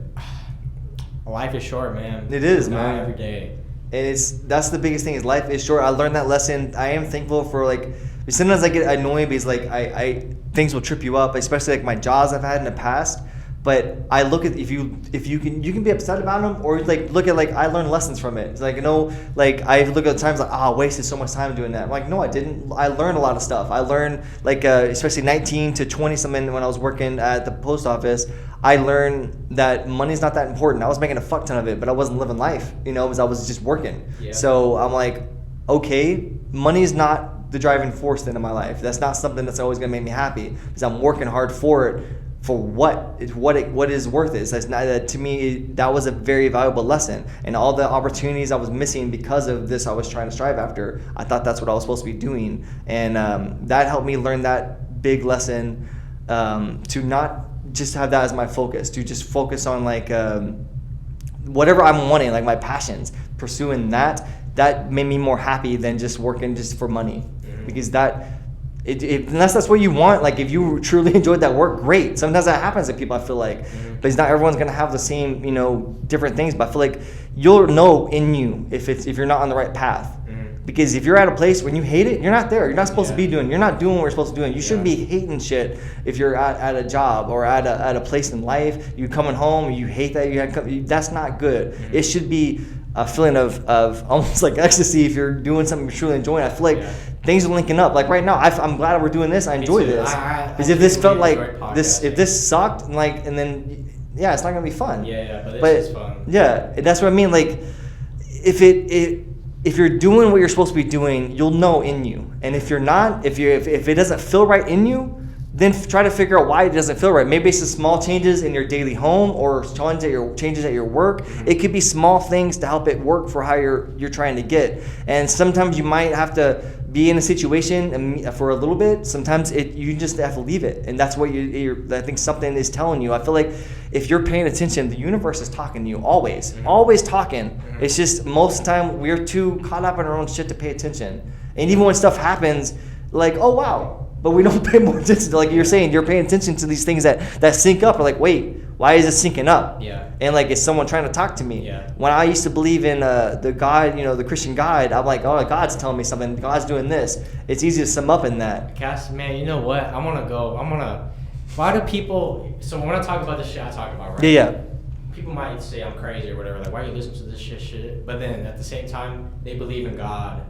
life is short, man. It is, not man. Every day. And that's the biggest thing is life is short. I learned that lesson. I am thankful for like, sometimes I get annoyed because like I things will trip you up, especially like my jobs I've had in the past. But I look at if you can be upset about them, or like look at like I learned lessons from it. It's like, you know, like I look at the times like, I wasted so much time doing that. I'm like, no, I didn't. I learned a lot of stuff. I learned like especially 19 to 20 something when I was working at the post office. I learned that money's not that important. I was making a fuck ton of it, but I wasn't living life, you know, because I was just working. Yeah. So I'm like, okay, money's not the driving force then in my life. That's not something that's always gonna make me happy, because I'm working hard for it. For what is worth it. That's not, to me, that was a very valuable lesson. And all the opportunities I was missing because of this I was trying to strive after, I thought that's what I was supposed to be doing. And that helped me learn that big lesson. to not just have that as my focus, to just focus on like whatever I'm wanting, like my passions, pursuing that made me more happy than just working just for money. Because unless that's what you want, like if you truly enjoyed that work, great. Sometimes that happens to people, I feel like, but not everyone's gonna have the same, different things. But I feel like you'll know in you if you're not on the right path. Because if you're at a place when you hate it, you're not there. You're not supposed to be doing. You're not doing what you're supposed to do. You shouldn't be hating shit if you're at a job or at a place in life. You coming home, you hate that. That's not good. It should be a feeling of almost like ecstasy if you're doing something you're truly enjoying. I feel like things are linking up. Like right now, I'm glad we're doing this. I enjoy this. Because if this felt like this, if this sucked, and then it's not gonna be fun. But it's fun. Yeah, that's what I mean. Like if you're doing what you're supposed to be doing, you'll know in you. And if you're not, if it doesn't feel right in you, then try to figure out why it doesn't feel right. Maybe it's the small changes in your daily home or changes at your work. It could be small things to help it work for how you're trying to get. And sometimes you might have to be in a situation for a little bit. Sometimes you just have to leave it, and that's what I think something is telling you. I feel like if you're paying attention, the universe is talking to you always, always talking. It's just most of the time we're too caught up in our own shit to pay attention. And even when stuff happens, like, oh wow, but we don't pay more attention to, like you're saying, you're paying attention to these things that sync up. Or like, wait, why is it syncing up? And like, is someone trying to talk to me? When I used to believe in the God, the Christian God, I'm like, oh, God's telling me something. God's doing this. It's easy to sum up in that. Cass, man, you know what? Why do people, so when I talk about this shit I talk about, right? Yeah. People might say I'm crazy or whatever, like, why are you listening to this shit? But then at the same time, they believe in God.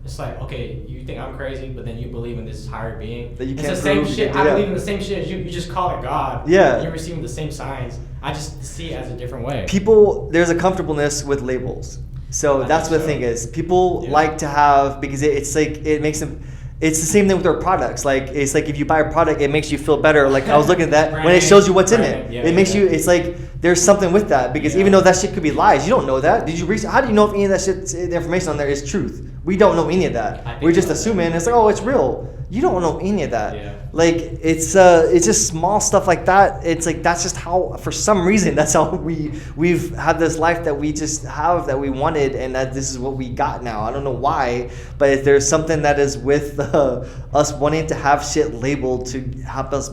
It's like, okay, you think I'm crazy, but then you believe in this higher being. That you it's can't the same prove, shit. I believe in the same shit as you. You just call it God. Yeah. You're receiving the same signs. I just see it as a different way. People, there's a comfortableness with labels. So that's what the thing is. People like to have, because it's like, it makes them, it's the same thing with their products. Like, it's like if you buy a product, it makes you feel better. Like, I was looking at that when it shows you what's in it. It makes you, it's like, there's something with that. Because even though that shit could be lies, you don't know that. Did you research? How do you know if any of that shit, the information on there is truth? We don't know any of that. We're just assuming. It's like, oh, it's real. You don't know any of that. Like, it's just small stuff like that. It's like, that's just how, for some reason, that's how we've had this life that we just have, that we wanted, and that this is what we got now. I don't know why, but if there's something that is with us wanting to have shit labeled to help us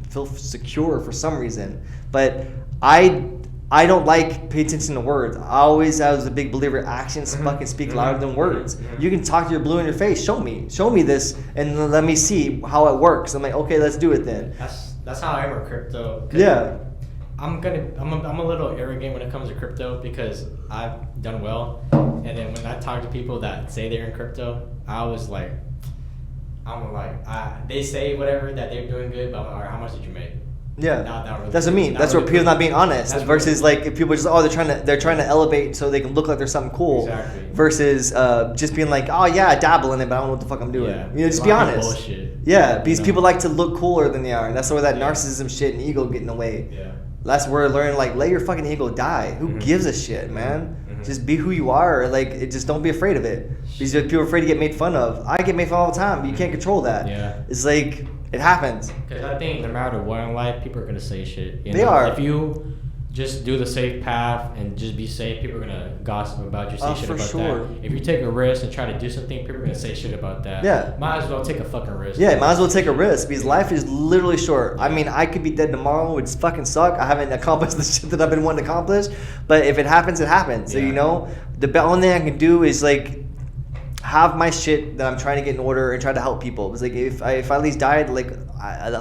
feel secure for some reason. But I don't like pay attention to words. I was a big believer, actions fucking speak louder than words. You can talk to your blue in your face. Show me this, and let me see how it works. I'm like, okay, let's do it then. That's how I am with crypto. Yeah. I'm a little arrogant when it comes to crypto because I've done well, and then when I talk to people that say they're in crypto, they say whatever that they're doing good, but I'm like, all right, how much did you make? Yeah, really that's what I mean. That's really where people not being honest. That's versus like if people just they're trying to elevate so they can look like they're something cool. Exactly. Versus just being like, oh yeah, I dabble in it, but I don't know what the fuck I'm doing. Yeah. Just be honest. Bullshit. Yeah, because people like to look cooler than they are, and that's where that narcissism shit and ego get in the way. Yeah. That's where we're learning, like, let your fucking ego die. Who gives a shit, man? Just be who you are. Like, just don't be afraid of it. Because people are afraid to get made fun of. I get made fun all the time, but you can't control that. Yeah. It's like, it happens. Because I think no matter what in life, people are going to say shit. They are. If you just do the safe path and just be safe, people are going to gossip about you, say shit about that. If you take a risk and try to do something, people are going to say shit about that. Yeah. Might as well take a fucking risk. Yeah, might as well take a risk because life is literally short. I mean, I could be dead tomorrow. It would fucking suck. I haven't accomplished the shit that I've been wanting to accomplish. But if it happens, it happens. So, the only thing I can do is, like, have my shit that I'm trying to get in order and try to help people. It's like if I at least died, like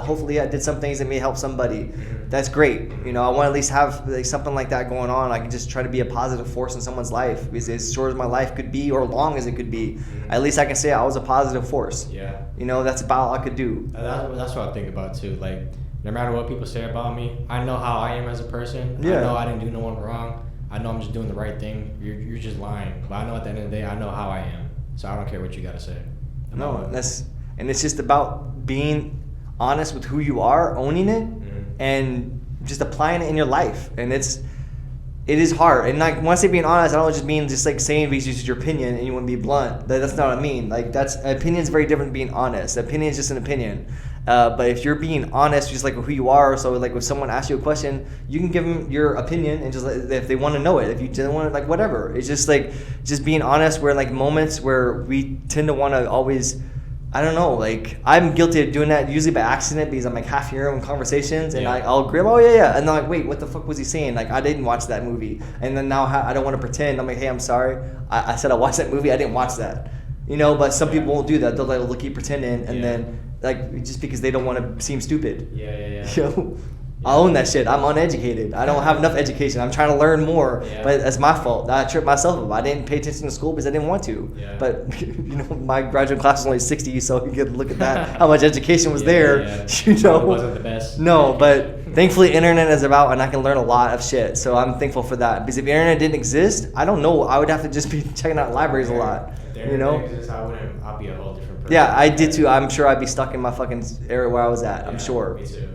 hopefully I did some things that may help somebody. That's great. I want to at least have like something like that going on. I can just try to be a positive force in someone's life. Because as short as my life could be or long as it could be, at least I can say I was a positive force. Yeah. That's about all I could do. That's what I think about too. Like, no matter what people say about me, I know how I am as a person. Yeah. I know I didn't do no one wrong. I know I'm just doing the right thing. You're just lying. But I know at the end of the day, I know how I am. So I don't care what you gotta say. It's just about being honest with who you are, owning it, and just applying it in your life. And it is hard. And like when I say being honest, I don't just mean just like saying because it's your opinion and you want to be blunt. That's not what I mean. Like opinion is very different than being honest. Opinion is just an opinion. But if you're being honest, just like who you are, so like if someone asks you a question, you can give them your opinion and just if they want to know it. If you didn't want to, like whatever. It's just like just being honest. Where like moments where we tend to want to always, I don't know, like I'm guilty of doing that usually by accident because I'm like half hearing conversations and I'll agree, oh yeah, and they're like, wait, what the fuck was he saying? Like I didn't watch that movie, and then now I don't want to pretend. I'm like, hey, I'm sorry, I said I watched that movie, I didn't watch that, But some people won't do that. They'll keep pretending, and then like just because they don't want to seem stupid. I own that shit. I'm uneducated. I don't have enough education. I'm trying to learn more, but that's my fault. I tripped myself up. I didn't pay attention to school because I didn't want to. But my graduate class was only 60, so you could look at that. How much education was there? It wasn't the best. No, but thankfully, internet is about, and I can learn a lot of shit. So I'm thankful for that. Because if the internet didn't exist, I don't know. I would have to just be checking out libraries a lot. If the internet didn't exist, I'd be a whole different person. Yeah, I did too. I'm sure I'd be stuck in my fucking area where I was at. I'm sure. Me too.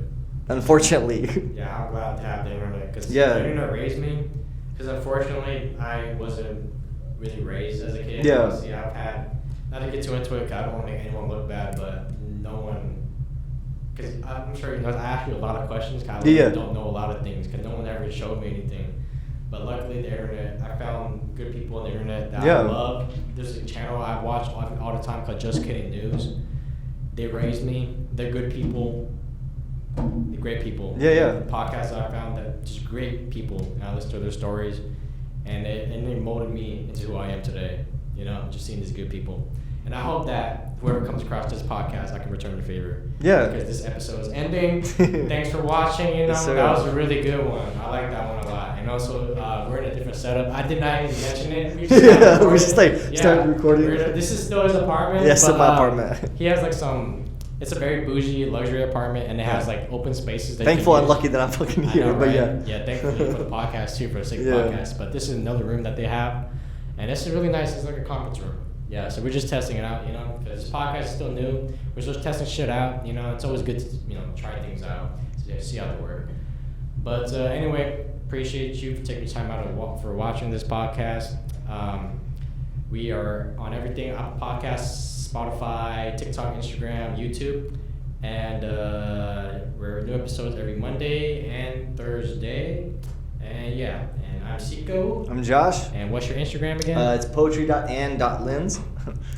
Unfortunately. Yeah, I'm glad to have the internet because the internet raised me. Because unfortunately, I wasn't really raised as a kid. Obviously, I've had, not to get too into it, 'cause I don't want to make anyone look bad, but no one, because I'm sure I asked you a lot of questions, because I don't know a lot of things, because no one ever showed me anything. But luckily, the internet, I found good people on the internet that I love. There's a channel I watch all the time called Just Kidding News. They raised me. They're good people. The great people. Podcasts that I found that just great people, and I listen to their stories, and they molded me into who I am today. Just seeing these good people, and I hope that whoever comes across this podcast, I can return the favor. Because this episode is ending. Thanks for watching. That was a really good one. I like that one a lot. And also, we're in a different setup. I did not even mention it. We just started recording. This is still his apartment. Yes, it's my apartment. He has like some. It's a very bougie luxury apartment, and it has like open spaces. Thankful and lucky that I'm fucking here, know, but right? Thankfully for the podcast too, for the sake of the podcast. But this is another room that they have, and this is really nice. It's like a conference room. So we're just testing it out, because this podcast is still new. We're just testing shit out. It's always good to try things out, see how they work. But anyway, appreciate you for taking time out for watching this podcast. We are on everything: Apple Podcasts, Spotify, TikTok, Instagram, YouTube, and we're new episodes every Monday and Thursday. And I'm Seiko. I'm Josh. And what's your Instagram again? It's poetry.and.lens.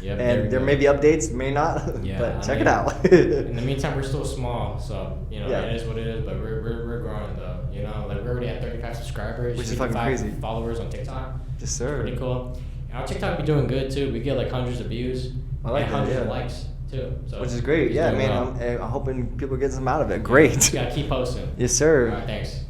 And there may be updates, may not, but check it out. In the meantime, we're still small, so it is what it is. But we're growing though. Like we're already at 35 subscribers, which is fucking crazy. Followers on TikTok. Yes, sir. Pretty cool. And our TikTok be doing good too. We get like hundreds of views. I like and hundreds of likes too. So which is great. I'm hoping people get some out of it. Great. You gotta keep posting. Yes, sir. All right, thanks.